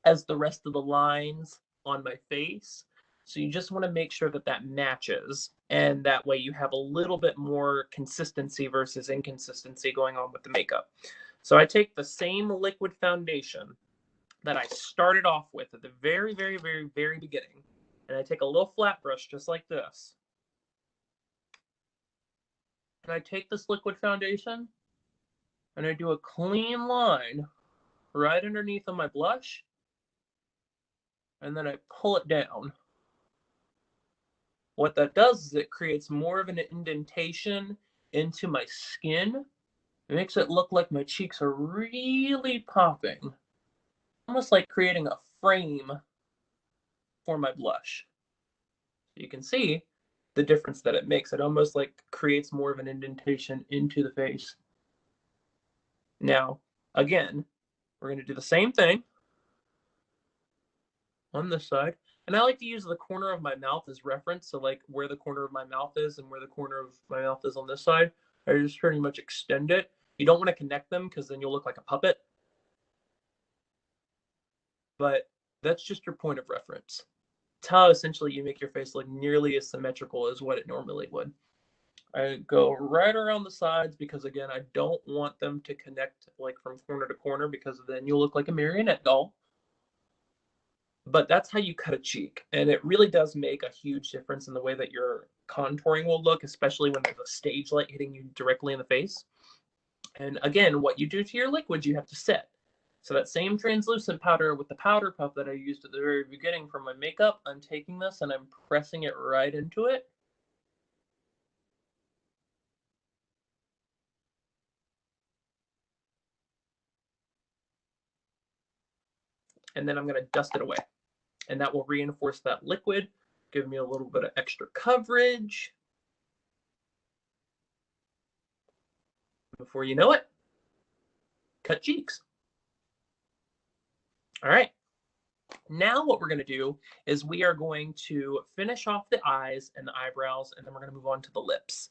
as the rest of the lines on my face. So you just want to make sure that that matches, and that way you have a little bit more consistency versus inconsistency going on with the makeup. So I take the same liquid foundation that I started off with at the very, very, very, very beginning, and I take a little flat brush just like this. And I take this liquid foundation and I do a clean line right underneath of my blush, and then I pull it down. What that does is it creates more of an indentation into my skin. It makes it look like my cheeks are really popping, almost like creating a frame for my blush. You can see the difference that it makes. It almost like creates more of an indentation into the face. Now, again, we're going to do the same thing on this side. And I like to use the corner of my mouth as reference. So like where the corner of my mouth is and where the corner of my mouth is on this side, I just pretty much extend it. You don't want to connect them because then you'll look like a puppet. But that's just your point of reference. It's how essentially you make your face look nearly as symmetrical as what it normally would. I go right around the sides because again, I don't want them to connect like from corner to corner because then you'll look like a marionette doll. But that's how you cut a cheek. And it really does make a huge difference in the way that your contouring will look, especially when there's a stage light hitting you directly in the face. And again, what you do to your liquid, you have to set. So that same translucent powder with the powder puff that I used at the very beginning for my makeup, I'm taking this and I'm pressing it right into it. And then I'm going to dust it away. And that will reinforce that liquid, give me a little bit of extra coverage. Before you know it, cut cheeks. All right. Now what we're going to do is we are going to finish off the eyes and the eyebrows, and then we're going to move on to the lips.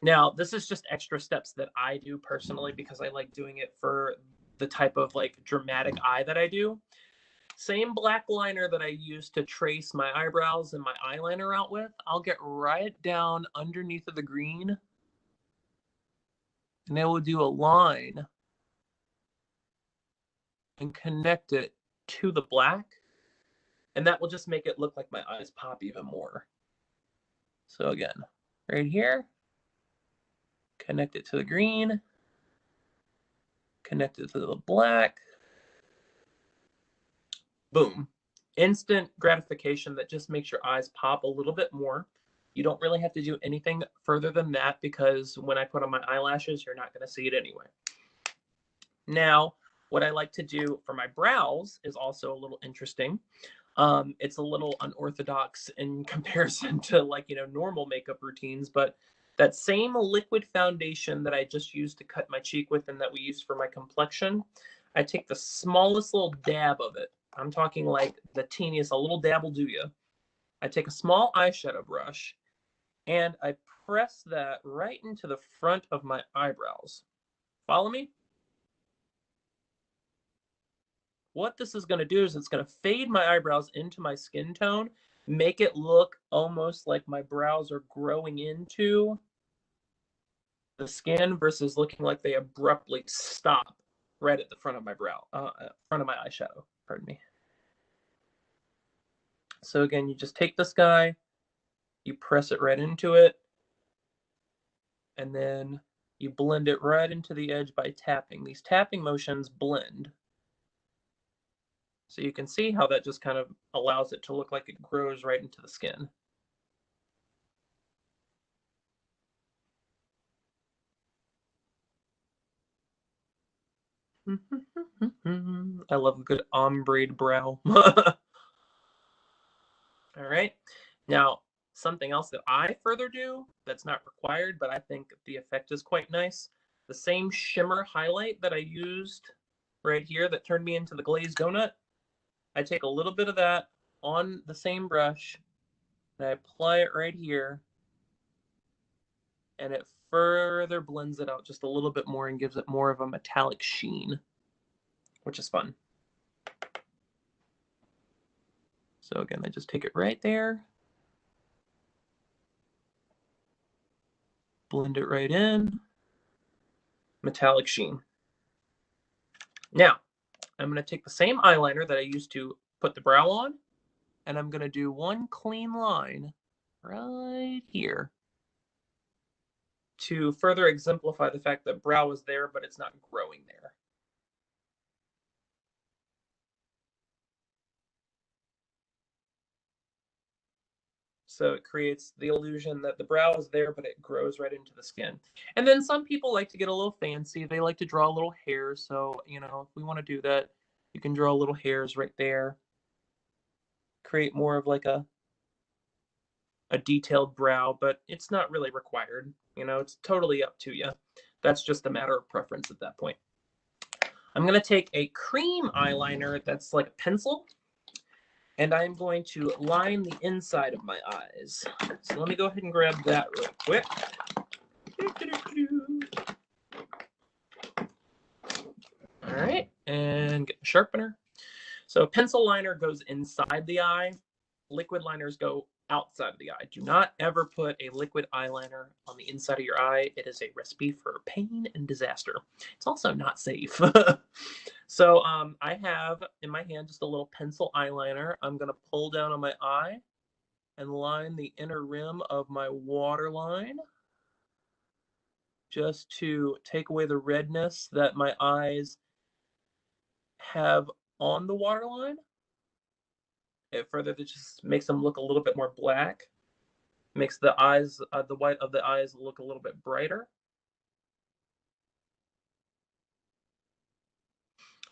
Now, this is just extra steps that I do personally because I like doing it for the type of like dramatic eye that I do. Same black liner that I use to trace my eyebrows and my eyeliner out with, I'll get right down underneath of the green, and I will do a line and connect it to the black, and that will just make it look like my eyes pop even more. So again, right here, connect it to the green, connect it to the black, boom. Instant gratification that just makes your eyes pop a little bit more. You don't really have to do anything further than that because when I put on my eyelashes, you're not going to see it anyway. Now, what I like to do for my brows is also a little interesting. It's a little unorthodox in comparison to like, normal makeup routines, but that same liquid foundation that I just used to cut my cheek with and that we use for my complexion, I take the smallest little dab of it. I'm talking like the teeniest, a little dab will do you. I take a small eyeshadow brush and I press that right into the front of my eyebrows. Follow me? What this is going to do is it's going to fade my eyebrows into my skin tone, make it look almost like my brows are growing into the skin versus looking like they abruptly stop right at the front of my front of my eyeshadow, pardon me. So again, you just take this guy, you press it right into it, and then you blend it right into the edge by tapping. These tapping motions blend. So you can see how that just kind of allows it to look like it grows right into the skin. I love a good ombre brow. All right. Now, something else that I further do that's not required, but I think the effect is quite nice. The same shimmer highlight that I used right here that turned me into the glazed donut, I take a little bit of that on the same brush and I apply it right here, and it further blends it out just a little bit more and gives it more of a metallic sheen, which is fun. So again, I just take it right there, blend it right in, metallic sheen. Now, I'm going to take the same eyeliner that I used to put the brow on, and I'm going to do one clean line right here to further exemplify the fact that brow is there, but it's not growing there. So it creates the illusion that the brow is there, but it grows right into the skin. And then some people like to get a little fancy. They like to draw a little hair. So, if we want to do that, you can draw little hairs right there. Create more of like a detailed brow, but it's not really required. It's totally up to you. That's just a matter of preference at that point. I'm going to take a cream eyeliner that's like a pencil, and I'm going to line the inside of my eyes. So let me go ahead and grab that real quick. All right, and get the sharpener. So pencil liner goes inside the eye. Liquid liners go outside of the eye. Do not ever put a liquid eyeliner on the inside of your eye. It is a recipe for pain and disaster. It's also not safe. So I have in my hand just a little pencil eyeliner. I'm going to pull down on my eye and line the inner rim of my waterline just to take away the redness that my eyes have on the waterline. It further just makes them look a little bit more black. Makes the eyes, the white of the eyes look a little bit brighter.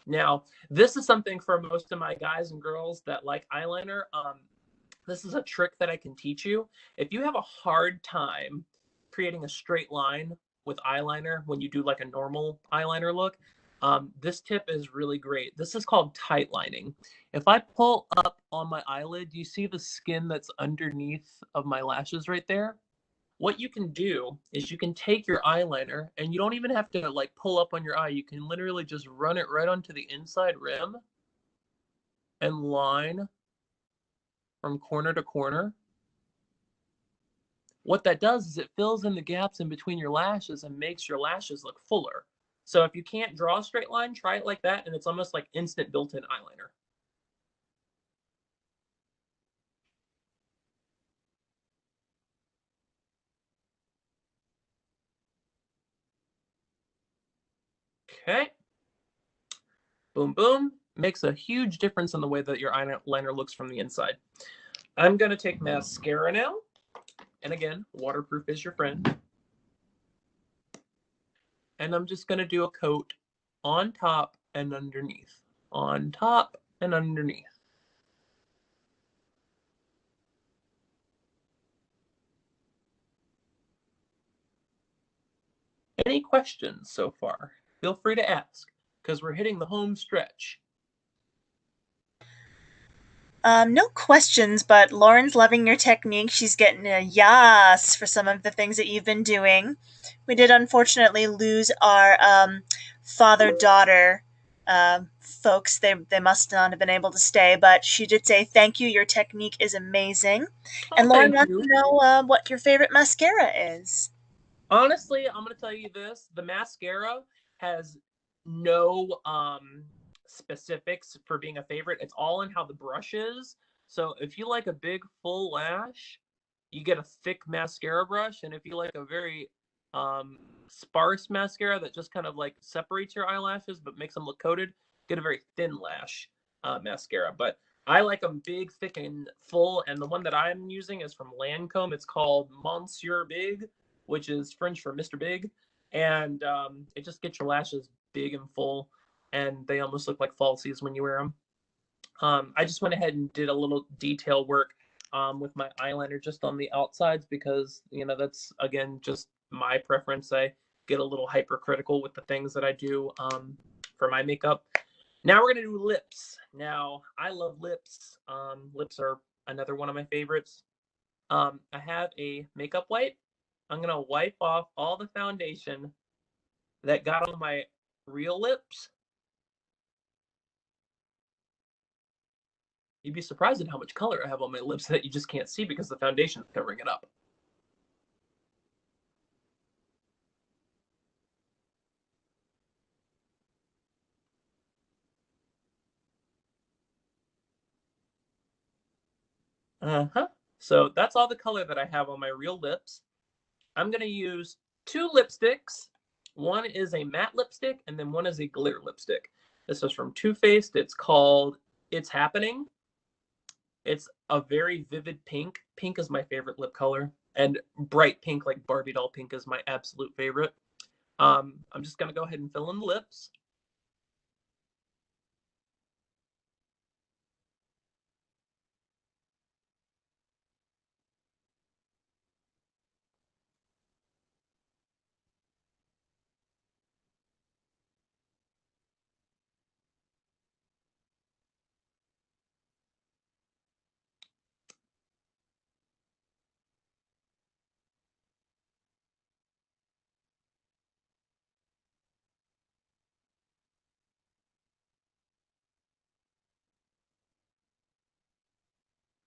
Now, this is something for most of my guys and girls that like eyeliner. This is a trick that I can teach you. If you have a hard time creating a straight line with eyeliner when you do like a normal eyeliner look, this tip is really great. This is called tight lining. If I pull up on my eyelid, you see the skin that's underneath of my lashes right there? What you can do is you can take your eyeliner and you don't even have to like pull up on your eye. You can literally just run it right onto the inside rim and line from corner to corner. What that does is it fills in the gaps in between your lashes and makes your lashes look fuller. So if you can't draw a straight line, try it like that, and it's almost like instant built-in eyeliner. Okay. Boom, boom. Makes a huge difference in the way that your eyeliner looks from the inside. I'm going to take mascara now. And again, waterproof is your friend. And I'm just going to do a coat on top and underneath, on top and underneath. Any questions so far? Feel free to ask, because we're hitting the home stretch. No questions, but Lauren's loving your technique. She's getting a yas for some of the things that you've been doing. We did unfortunately lose our father-daughter folks. They must not have been able to stay, but she did say thank you. Your technique is amazing. Oh, And Lauren thank wants to you. know what your favorite mascara is. Honestly, I'm going to tell you this. The mascara has no specifics for being a favorite. It's all in how the brush is. So if you like a big full lash, you get a thick mascara brush. And if you like a very sparse mascara that just kind of like separates your eyelashes but makes them look coated, get a very thin lash mascara. But I like them big, thick, and full. And the one that I'm using is from Lancome. It's called Monsieur Big, which is French for Mr. Big. And it just gets your lashes big and full, and they almost look like falsies when you wear them. I just went ahead and did a little detail work with my eyeliner just on the outsides because, you know, that's, again, just my preference. I get a little hypercritical with the things that I do for my makeup. Now we're going to do lips. Now, I love lips. Lips are another one of my favorites. I have a makeup wipe. I'm going to wipe off all the foundation that got on my real lips. You'd be surprised at how much color I have on my lips that you just can't see because the foundation is covering it up. Uh-huh. So that's all the color that I have on my real lips. I'm going to use two lipsticks. One is a matte lipstick, and then one is a glitter lipstick. This is from Too Faced. It's called It's Happening. It's a very vivid pink. Pink is my favorite lip color, and bright pink, like Barbie doll pink, is my absolute favorite. I'm just going to go ahead and fill in the lips.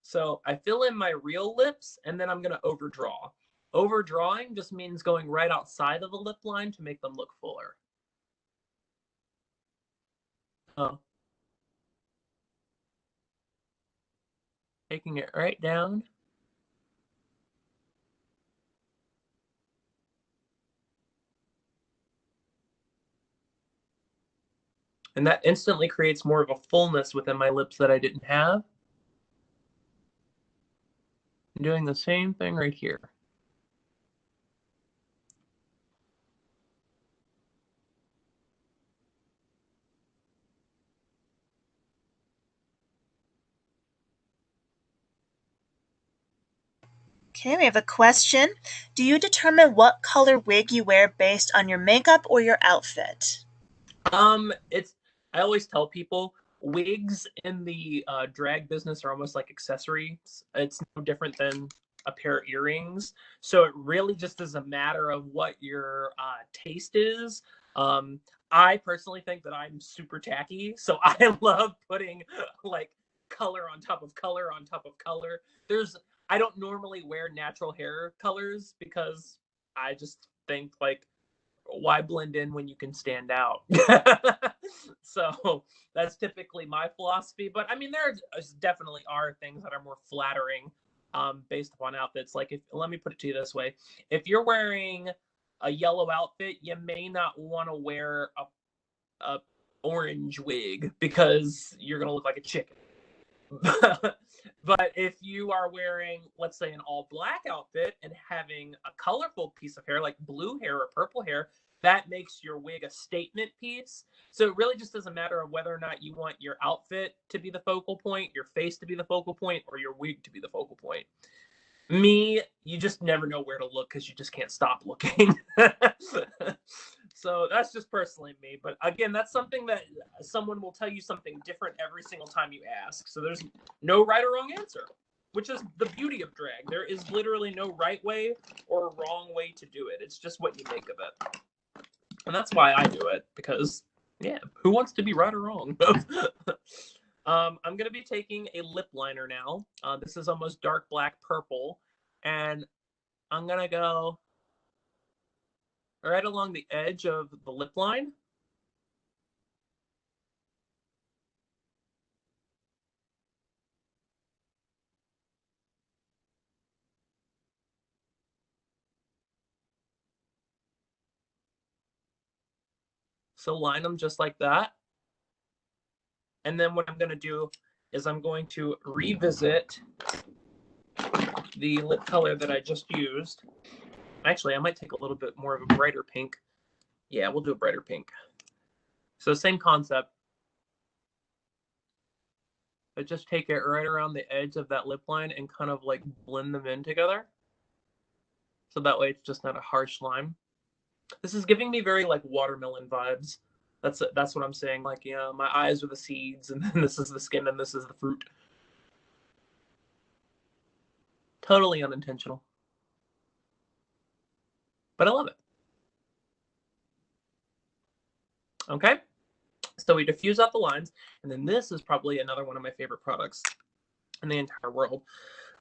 So I fill in my real lips, and then I'm going to overdraw. Overdrawing just means going right outside of the lip line to make them look fuller. Oh, taking it right down. And that instantly creates more of a fullness within my lips that I didn't have. I'm doing the same thing right here. Okay, we have a question. Do you determine what color wig you wear based on your makeup or your outfit? It's I always tell people wigs in the drag business are almost like accessories. It's no different than a pair of earrings. So it really just is a matter of what your taste is. Um, I personally think that I'm super tacky, so I love putting like color on top of color on top of color. There's I don't normally wear natural hair colors because I just think like why blend in when you can stand out? So that's typically my philosophy. But I mean, there definitely are things that are more flattering based upon outfits. Like, if let me put it to you this way: if you're wearing a yellow outfit, you may not want to wear a orange wig because you're gonna look like a chicken. But if you are wearing, let's say, an all black outfit and having a colorful piece of hair like blue hair or purple hair, that makes your wig a statement piece. So it really just doesn't matter of whether or not you want your outfit to be the focal point, your face to be the focal point, or your wig to be the focal point. Me, you just never know where to look because you just can't stop looking. So that's just personally me. But again, that's something that someone will tell you something different every single time you ask. So there's no right or wrong answer, which is the beauty of drag. There is literally no right way or wrong way to do it. It's just what you make of it. And that's why I do it, because, yeah, who wants to be right or wrong? I'm going to be taking a lip liner now. This is almost dark black purple. And I'm going to go right along the edge of the lip line. So line them just like that. And then what I'm going to do is I'm going to revisit the lip color that I just used. Actually, I might take a little bit more of a brighter pink. Yeah, we'll do a brighter pink. So same concept. But just take it right around the edge of that lip line and kind of like blend them in together. So that way it's just not a harsh line. This is giving me very like watermelon vibes. That's what I'm saying. Like, yeah, my eyes are the seeds, and then this is the skin, and this is the fruit. Totally unintentional. But I love it. Okay? So we diffuse out the lines, and then this is probably another one of my favorite products in the entire world.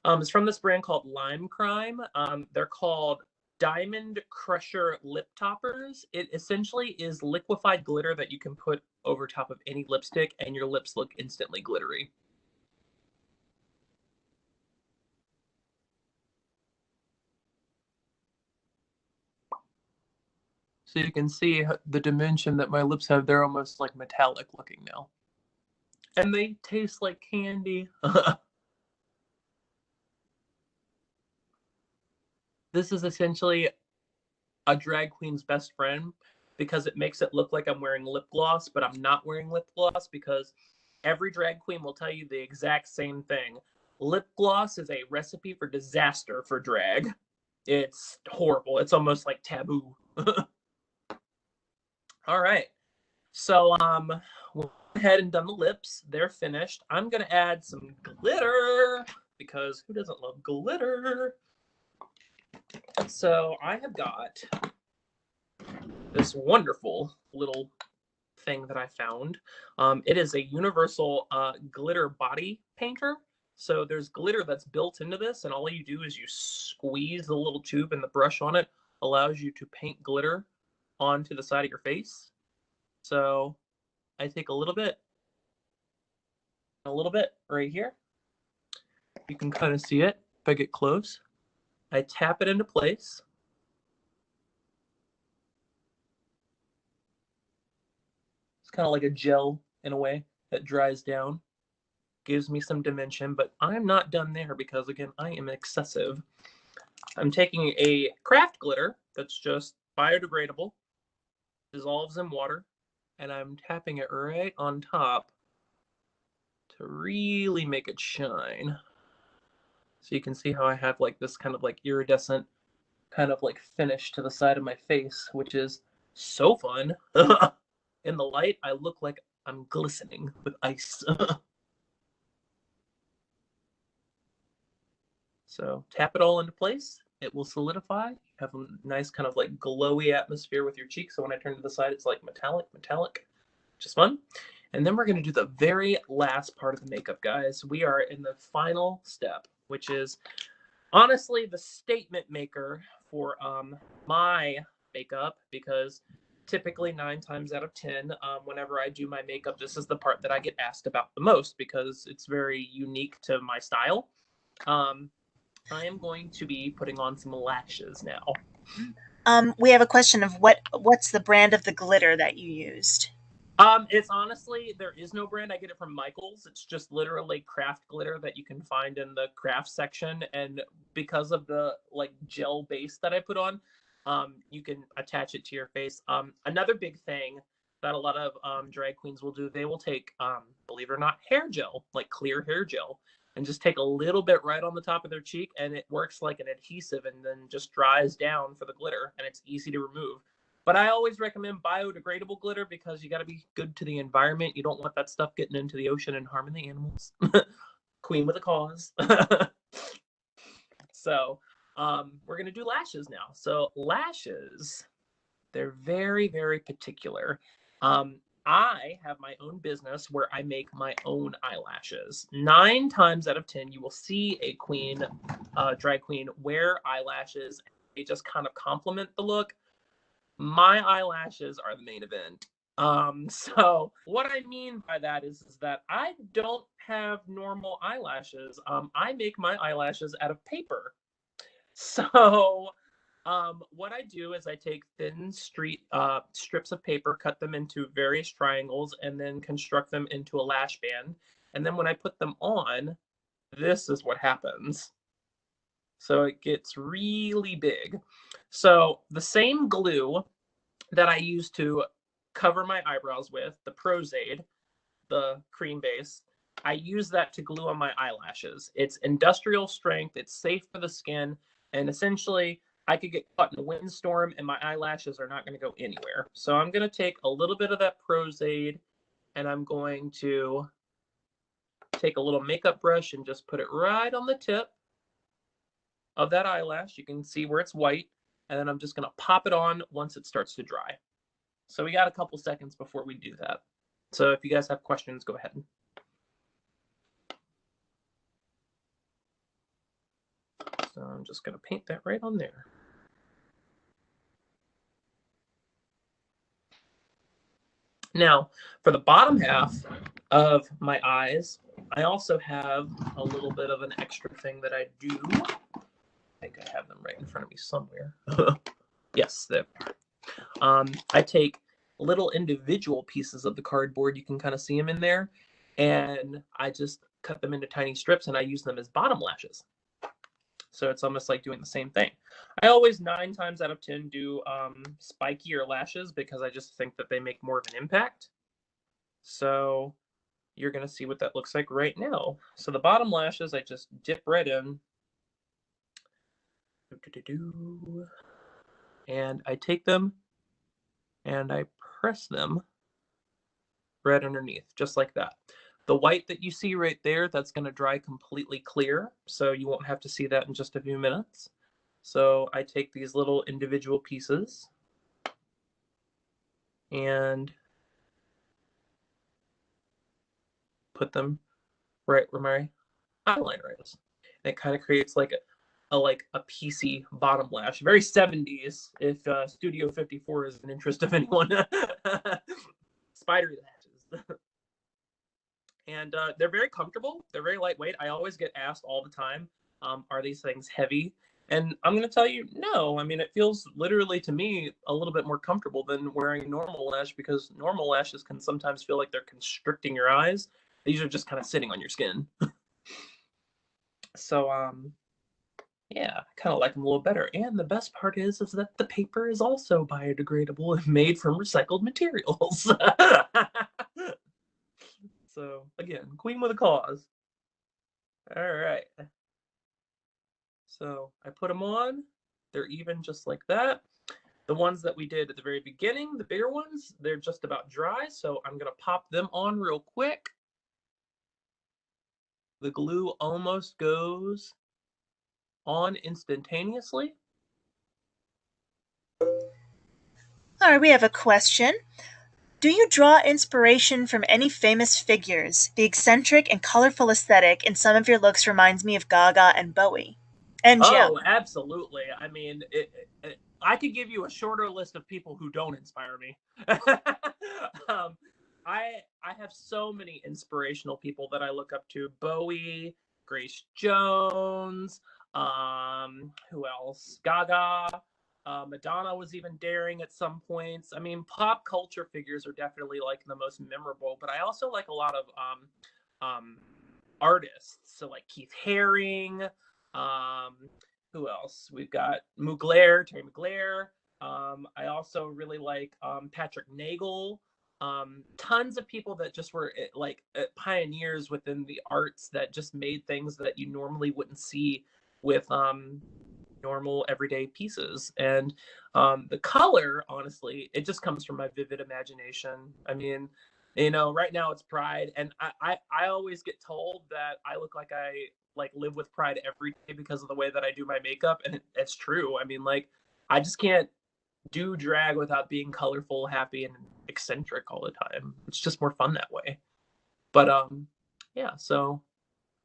It's from this brand called Lime Crime. They're called Diamond Crusher Lip Toppers. It essentially is liquefied glitter that you can put over top of any lipstick, and your lips look instantly glittery. So you can see the dimension that my lips have. They're almost like metallic looking now. And they taste like candy. This is essentially a drag queen's best friend because it makes it look like I'm wearing lip gloss, but I'm not wearing lip gloss because every drag queen will tell you the exact same thing. Lip gloss is a recipe for disaster for drag. It's horrible. It's almost like taboo. All right. So we'll go ahead and done the lips. They're finished. I'm gonna add some glitter because who doesn't love glitter? So I have got this wonderful little thing that I found. It is a universal glitter body painter. So there's glitter that's built into this, and all you do is you squeeze the little tube, and the brush on it allows you to paint glitter onto the side of your face. So I take a little bit right here. You can kind of see it if I get close. I tap it into place. It's kind of like a gel in a way that dries down, gives me some dimension, but I'm not done there because, again, I am excessive. I'm taking a craft glitter that's just biodegradable, dissolves in water, and I'm tapping it right on top to really make it shine. So you can see how I have like this kind of like iridescent kind of like finish to the side of my face, which is so fun. In the light, I look like I'm glistening with ice. So tap it all into place. It will solidify. You have a nice kind of like glowy atmosphere with your cheeks. So when I turn to the side, it's like metallic, which is fun. And then we're going to do the very last part of the makeup, guys. We are in the final step, which is honestly the statement maker for my makeup, because typically 9 times out of 10, whenever I do my makeup, this is the part that I get asked about the most because it's very unique to my style. I am going to be putting on some lashes now. We have a question of what's the brand of the glitter that you used? It's honestly, there is no brand. I get it from Michaels. It's just literally craft glitter that you can find in the craft section. And because of the like gel base that I put on, You can attach it to your face. Another big thing that a lot of drag queens will do, they will take, believe it or not, hair gel, like clear hair gel, and just take a little bit right on the top of their cheek, and it works like an adhesive and then just dries down for the glitter, and it's easy to remove. But I always recommend biodegradable glitter because you got to be good to the environment. You don't want that stuff getting into the ocean and harming the animals. Queen with a cause. So we're going to do lashes now. So lashes, they're very, very particular. I have my own business where I make my own eyelashes. 9 times out of 10, you will see a drag queen wear eyelashes. They just kind of complement the look. My eyelashes are the main event. So what I mean by that is that I don't have normal eyelashes. I make my eyelashes out of paper. So what I do is I take thin strips of paper, cut them into various triangles, and then construct them into a lash band. And then when I put them on, this is what happens. So it gets really big. So the same glue that I use to cover my eyebrows with, the Prozaid, the cream base, I use that to glue on my eyelashes. It's industrial strength, it's safe for the skin, and essentially I could get caught in a windstorm and my eyelashes are not going to go anywhere. So I'm going to take a little bit of that Prozaid and I'm going to take a little makeup brush and just put it right on the tip of that eyelash. You can see where it's white, and then I'm just going to pop it on once it starts to dry. So we got a couple seconds before we do that. So if you guys have questions, go ahead. So I'm just going to paint that right on there. Now, for the bottom half of my eyes, I also have a little bit of an extra thing that I do. I think I have them right in front of me somewhere. Yes, there. I take little individual pieces of the cardboard. You can kind of see them in there. And I just cut them into tiny strips and I use them as bottom lashes. So it's almost like doing the same thing. I always 9 times out of 10 do spikier lashes because I just think that they make more of an impact. So you're going to see what that looks like right now. So the bottom lashes, I just dip right in. And I take them and I press them right underneath, just like that. The white that you see right there, that's going to dry completely clear, so you won't have to see that in just a few minutes. So I take these little individual pieces and put them right where my eyeliner is. And it kind of creates like a piecey bottom lash. Very 70s, if Studio 54 is an interest of anyone. Spidery lashes. And they're very comfortable. They're very lightweight. I always get asked all the time, are these things heavy? And I'm going to tell you, no. I mean, it feels literally to me a little bit more comfortable than wearing normal lash because normal lashes can sometimes feel like they're constricting your eyes. These are just kind of sitting on your skin. So, yeah, I kind of like them a little better. And the best part is that the paper is also biodegradable and made from recycled materials. So, again, queen with a cause. All right. So I put them on. They're even just like that. The ones that we did at the very beginning, the bigger ones, they're just about dry. So I'm going to pop them on real quick. The glue almost goes on instantaneously. All right, we have a question. Do you draw inspiration from any famous figures? The eccentric and colorful aesthetic in some of your looks reminds me of Gaga and Bowie. And Jim. Oh, absolutely. I mean, I could give you a shorter list of people who don't inspire me. um, I have so many inspirational people that I look up to. Bowie, Grace Jones, who else? Gaga. Madonna was even daring at some points. I mean, pop culture figures are definitely like the most memorable, but I also like a lot of artists. So like Keith Haring, um, who else? We've got Mugler, Terry Mugler. I also really like Patrick Nagel. Tons of people that just were like pioneers within the arts that just made things that you normally wouldn't see with normal everyday pieces. And the color, honestly, it just comes from my vivid imagination. I mean, you know, right now it's Pride, and I always get told that I look like I like live with pride every day because of the way that I do my makeup, and it's true. I mean, like, I just can't do drag without being colorful, happy, and eccentric all the time. It's just more fun that way. But yeah, so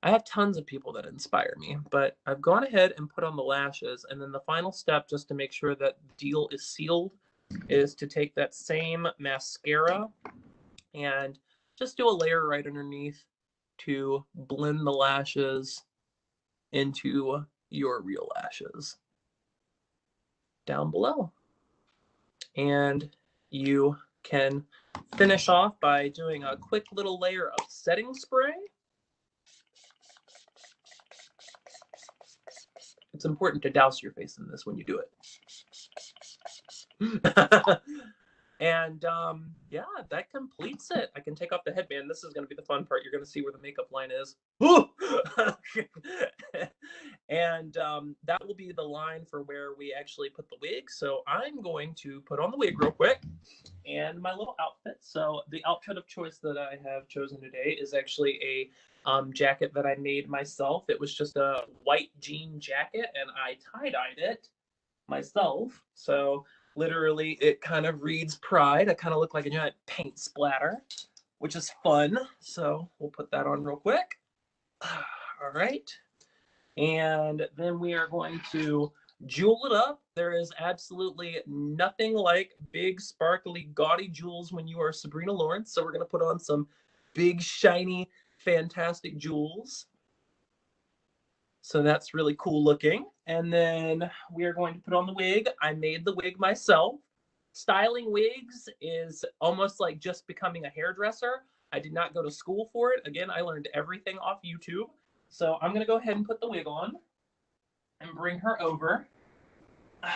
I have tons of people that inspire me, but I've gone ahead and put on the lashes, and then the final step, just to make sure that the deal is sealed, is to take that same mascara and just do a layer right underneath to blend the lashes into your real lashes down below. And you can finish off by doing a quick little layer of setting spray. It's important to douse your face in this when you do it. And yeah, that completes it. I can take off the headband. This is going to be the fun part. You're going to see where the makeup line is. And that will be the line for where we actually put the wig. So I'm going to put on the wig real quick and my little outfit. So the outfit of choice that I have chosen today is actually a jacket that I made myself. It was just a white jean jacket, and I tie-dyed it myself. So literally, it kind of reads Pride. I kind of look like a giant paint splatter, which is fun. So we'll put that on real quick. All right. And then we are going to jewel it up. There is absolutely nothing like big, sparkly, gaudy jewels when you are Sabrina Laurence. So we're going to put on some big, shiny, fantastic jewels. So that's really cool looking. And then we are going to put on the wig. I made the wig myself. Styling wigs is almost like just becoming a hairdresser. I did not go to school for it. Again, I learned everything off YouTube. So I'm going to go ahead and put the wig on and bring her over. All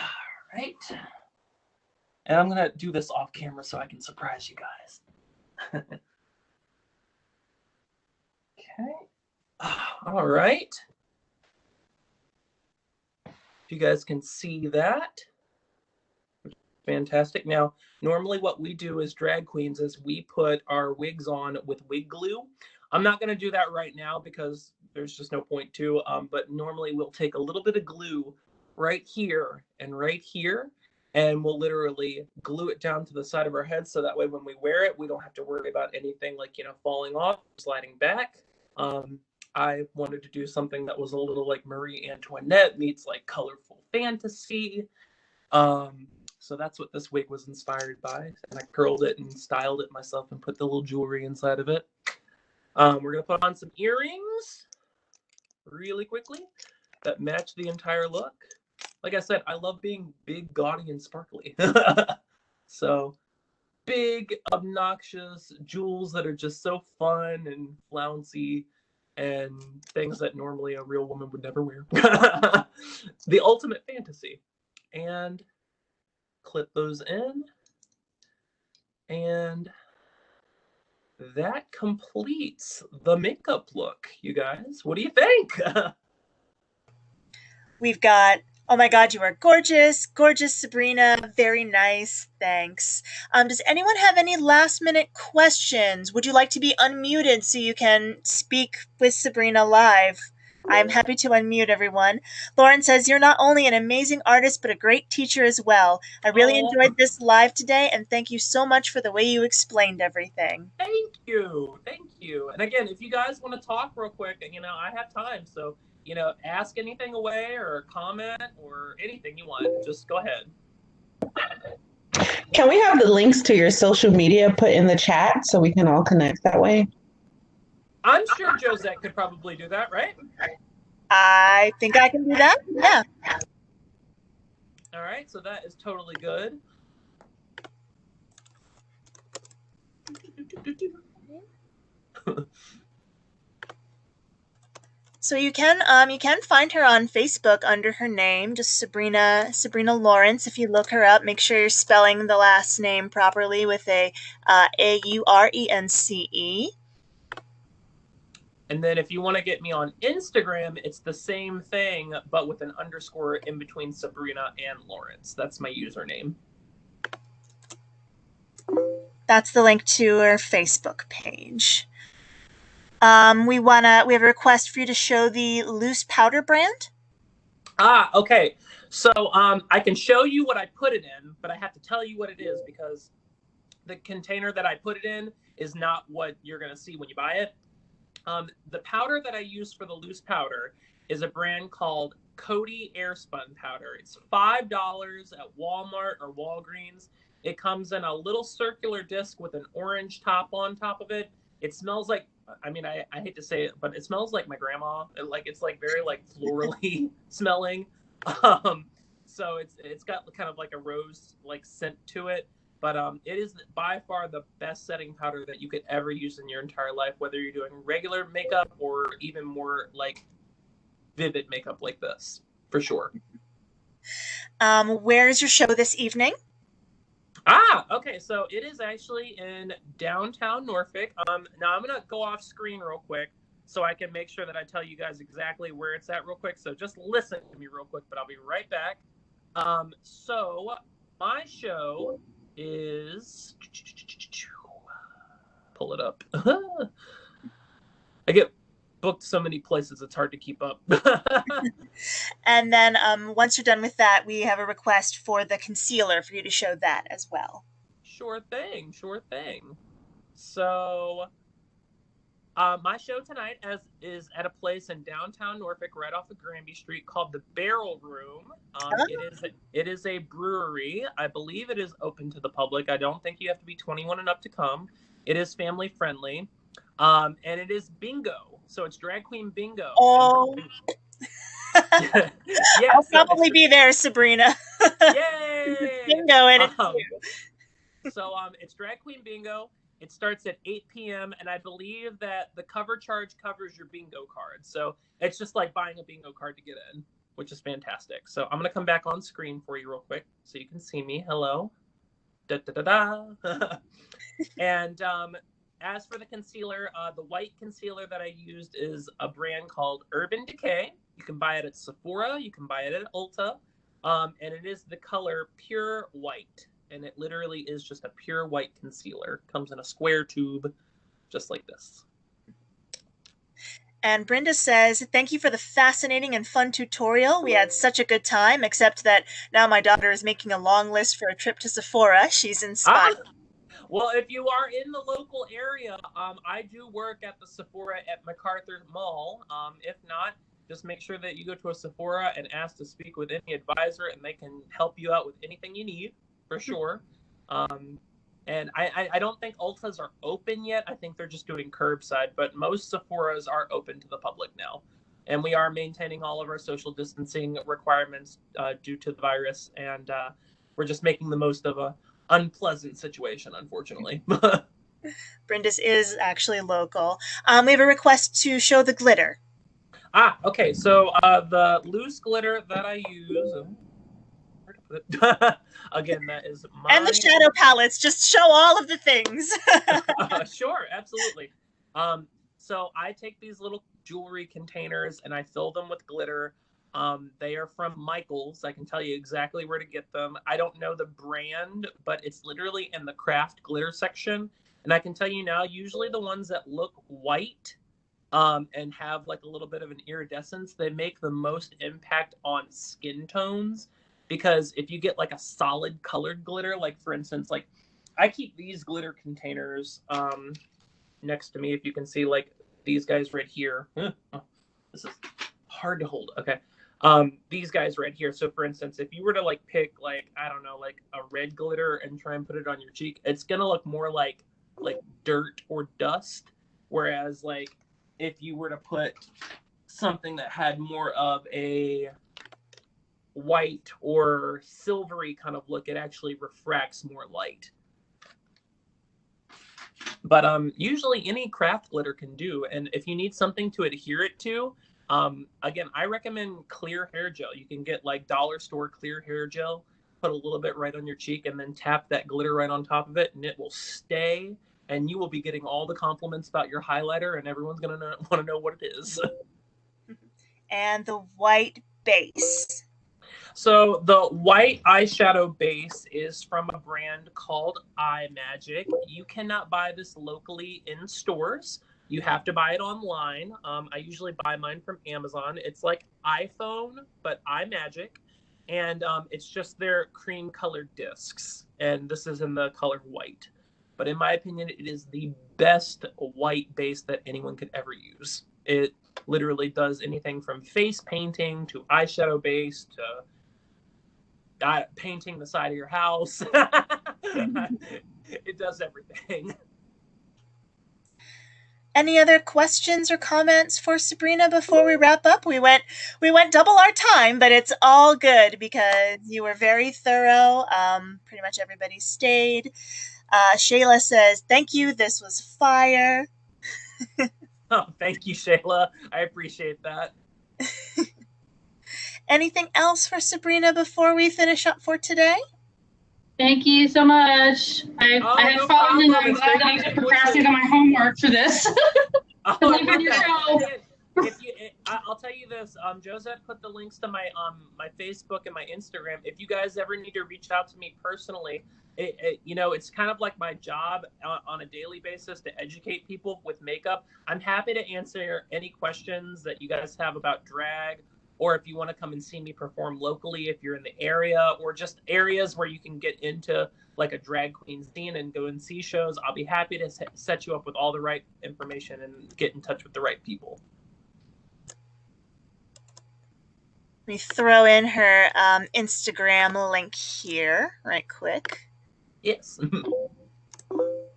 right. And I'm going to do this off camera so I can surprise you guys. Okay. All right. If you guys can see that. Fantastic. Now, normally what we do as drag queens is we put our wigs on with wig glue. I'm not going to do that right now because there's just no point to, but normally we'll take a little bit of glue right here and right here, and we'll literally glue it down to the side of our head so that way when we wear it, we don't have to worry about anything like, you know, falling off, sliding back. I wanted to do something that was a little like Marie Antoinette meets like colorful fantasy. So that's what this wig was inspired by. And I curled it and styled it myself and put the little jewelry inside of it. We're going to put on some earrings really quickly that match the entire look. Like I said, I love being big, gaudy, and sparkly. So big, obnoxious jewels that are just so fun and flouncy and things that normally a real woman would never wear. The ultimate fantasy. And clip those in, and that completes the makeup look, you guys. What do you think? We've got, oh my God, you are gorgeous. Gorgeous, Sabrina. Very nice. Thanks. Does anyone have any last minute questions? Would you like to be unmuted so you can speak with Sabrina live? I'm happy to unmute everyone. Lauren says, you're not only an amazing artist, but a great teacher as well. I really enjoyed this live today, and thank you so much for the way you explained everything. Thank you. Thank you. And again, if you guys want to talk real quick, you know, I have time. So, you know, ask anything away or comment or anything you want. Just go ahead. Can we have the links to your social media put in the chat so we can all connect that way? I'm sure Josette could probably do that, right? I think I can do that. Yeah. All right. So that is totally good. So you can find her on Facebook under her name, just Sabrina Laurence. If you look her up, make sure you're spelling the last name properly with Aurence. And then if you want to get me on Instagram, it's the same thing, but with an underscore in between Sabrina and Laurence. That's my username. That's the link to her Facebook page. We have a request for you to show the loose powder brand. Okay. So I can show you what I put it in, but I have to tell you what it is because the container that I put it in is not what you're going to see when you buy it. The powder that I use for the loose powder is a brand called Cody Airspun powder. It's $5 at Walmart or Walgreens. It comes in a little circular disc with an orange top on top of it. It smells like, I mean, I hate to say it, but it smells like my grandma. It's like very like florally smelling. So it's got kind of like a rose like scent to it. But it is by far the best setting powder that you could ever use in your entire life, whether you're doing regular makeup or even more like vivid makeup like this, for sure. Where is your show this evening? Okay. So it is actually in downtown Norfolk. Now I'm gonna go off screen real quick so I can make sure that I tell you guys exactly where it's at real quick. So just listen to me real quick, but I'll be right back. So my show is, pull it up. I get booked so many places it's hard to keep up. And then once you're done with that, we have a request for the concealer for you to show that as well. Sure thing. So my show tonight is at a place in downtown Norfolk, right off of Granby Street, called the Barrel Room. It is a brewery. I believe it is open to the public. I don't think you have to be 21 and up to come. It is family friendly, and it is bingo. So it's drag queen bingo. Oh, Yeah, I'll so probably be there, Sabrina. yay! Bingo in it too. So it's drag queen bingo. It starts at 8 p.m. and I believe that the cover charge covers your bingo card. So it's just like buying a bingo card to get in, which is fantastic. So I'm gonna come back on screen for you real quick so you can see me. Hello. Da da da da. And as for the concealer, the white concealer that I used is a brand called Urban Decay. You can buy it at Sephora. You can buy it at Ulta. And it is the color Pure White. And it literally is just a pure white concealer. Comes in a square tube, just like this. And Brenda says, thank you for the fascinating and fun tutorial. We had such a good time, except that now my daughter is making a long list for a trip to Sephora. She's inspired. Well, if you are in the local area, I do work at the Sephora at MacArthur Mall. If not, just make sure that you go to a Sephora and ask to speak with any advisor, and they can help you out with anything you need, for sure. And I don't think Ultas are open yet. I think they're just doing curbside, but most Sephoras are open to the public now. And we are maintaining all of our social distancing requirements due to the virus, and we're just making the most of a unpleasant situation, unfortunately. Brenda's is actually local. We have a request to show the glitter. Okay. So the loose glitter that I use, where to put it? Again, that is my... And the shadow palettes. Just show all of the things. Sure, absolutely. So I take these little jewelry containers and I fill them with glitter. They are from Michaels. I can tell you exactly where to get them. I don't know the brand, but it's literally in the craft glitter section. And I can tell you now, usually the ones that look white and have like a little bit of an iridescence, they make the most impact on skin tones. Because if you get like a solid colored glitter, like for instance, like I keep these glitter containers next to me. If you can see like these guys right here. This is hard to hold. Okay. These guys right here. So for instance, if you were to like pick like, I don't know, like a red glitter and try and put it on your cheek, it's going to look more like dirt or dust. Whereas like if you were to put something that had more of a white or silvery kind of look, it actually refracts more light. But usually any craft glitter can do. And if you need something to adhere it to, Again, I recommend clear hair gel. You can get like dollar store clear hair gel, put a little bit right on your cheek, and then tap that glitter right on top of it, and it will stay. And you will be getting all the compliments about your highlighter, and everyone's gonna want to know what it is. And the white base. So the white eyeshadow base is from a brand called iMagic. You cannot buy this locally in stores. You have to buy it online. I usually buy mine from Amazon. It's like iPhone, but iMagic. And it's just their cream colored discs. And this is in the color white. But in my opinion, it is the best white base that anyone could ever use. It literally does anything from face painting to eyeshadow base to painting the side of your house. It does everything. Any other questions or comments for Sabrina before we wrap up? We went double our time, but it's all good because you were very thorough. Pretty much everybody stayed. Shayla says, "Thank you. This was fire." Oh, thank you, Shayla. I appreciate that. Anything else for Sabrina before we finish up for today? Thank you so much. I had no fun, and problem. I'm It's glad great that I to could meet you. procrastinate on my homework for this. Oh, To I leave love on your that. show. If you, I'll tell you this. Josette put the links to my my Facebook and my Instagram. If you guys ever need to reach out to me personally, you know, it's kind of like my job on a daily basis to educate people with makeup. I'm happy to answer any questions that you guys have about drag, or if you want to come and see me perform locally, if you're in the area, or just areas where you can get into like a drag queen scene and go and see shows. I'll be happy to set you up with all the right information and get in touch with the right people. Let me throw in her Instagram link here right quick. Yes.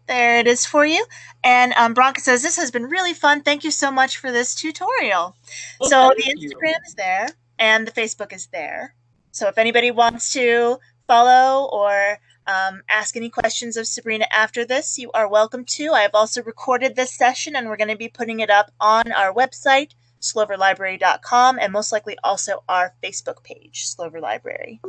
There it is for you. And Bronca says, "This has been really fun. Thank you so much for this tutorial." Well, So the thank you. Instagram is there and the Facebook is there. So if anybody wants to follow or ask any questions of Sabrina after this, you are welcome to. I have also recorded this session and we're going to be putting it up on our website, sloverlibrary.com, and most likely also our Facebook page, Slover Library.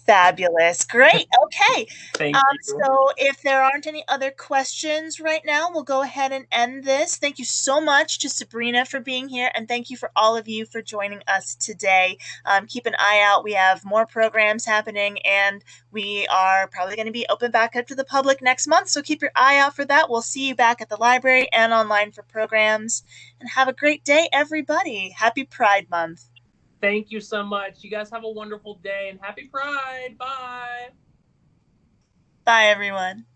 Fabulous. Great. Okay. Thank you. So if there aren't any other questions right now, we'll go ahead and end this. Thank you so much to Sabrina for being here, and thank you for all of you for joining us today. Keep an eye out. We have more programs happening, and we are probably going to be open back up to the public next month, so keep your eye out for that. We'll see you back at the library and online for programs. And have a great day, everybody. Happy Pride Month. Thank you so much. You guys have a wonderful day and happy Pride. Bye. Bye, everyone.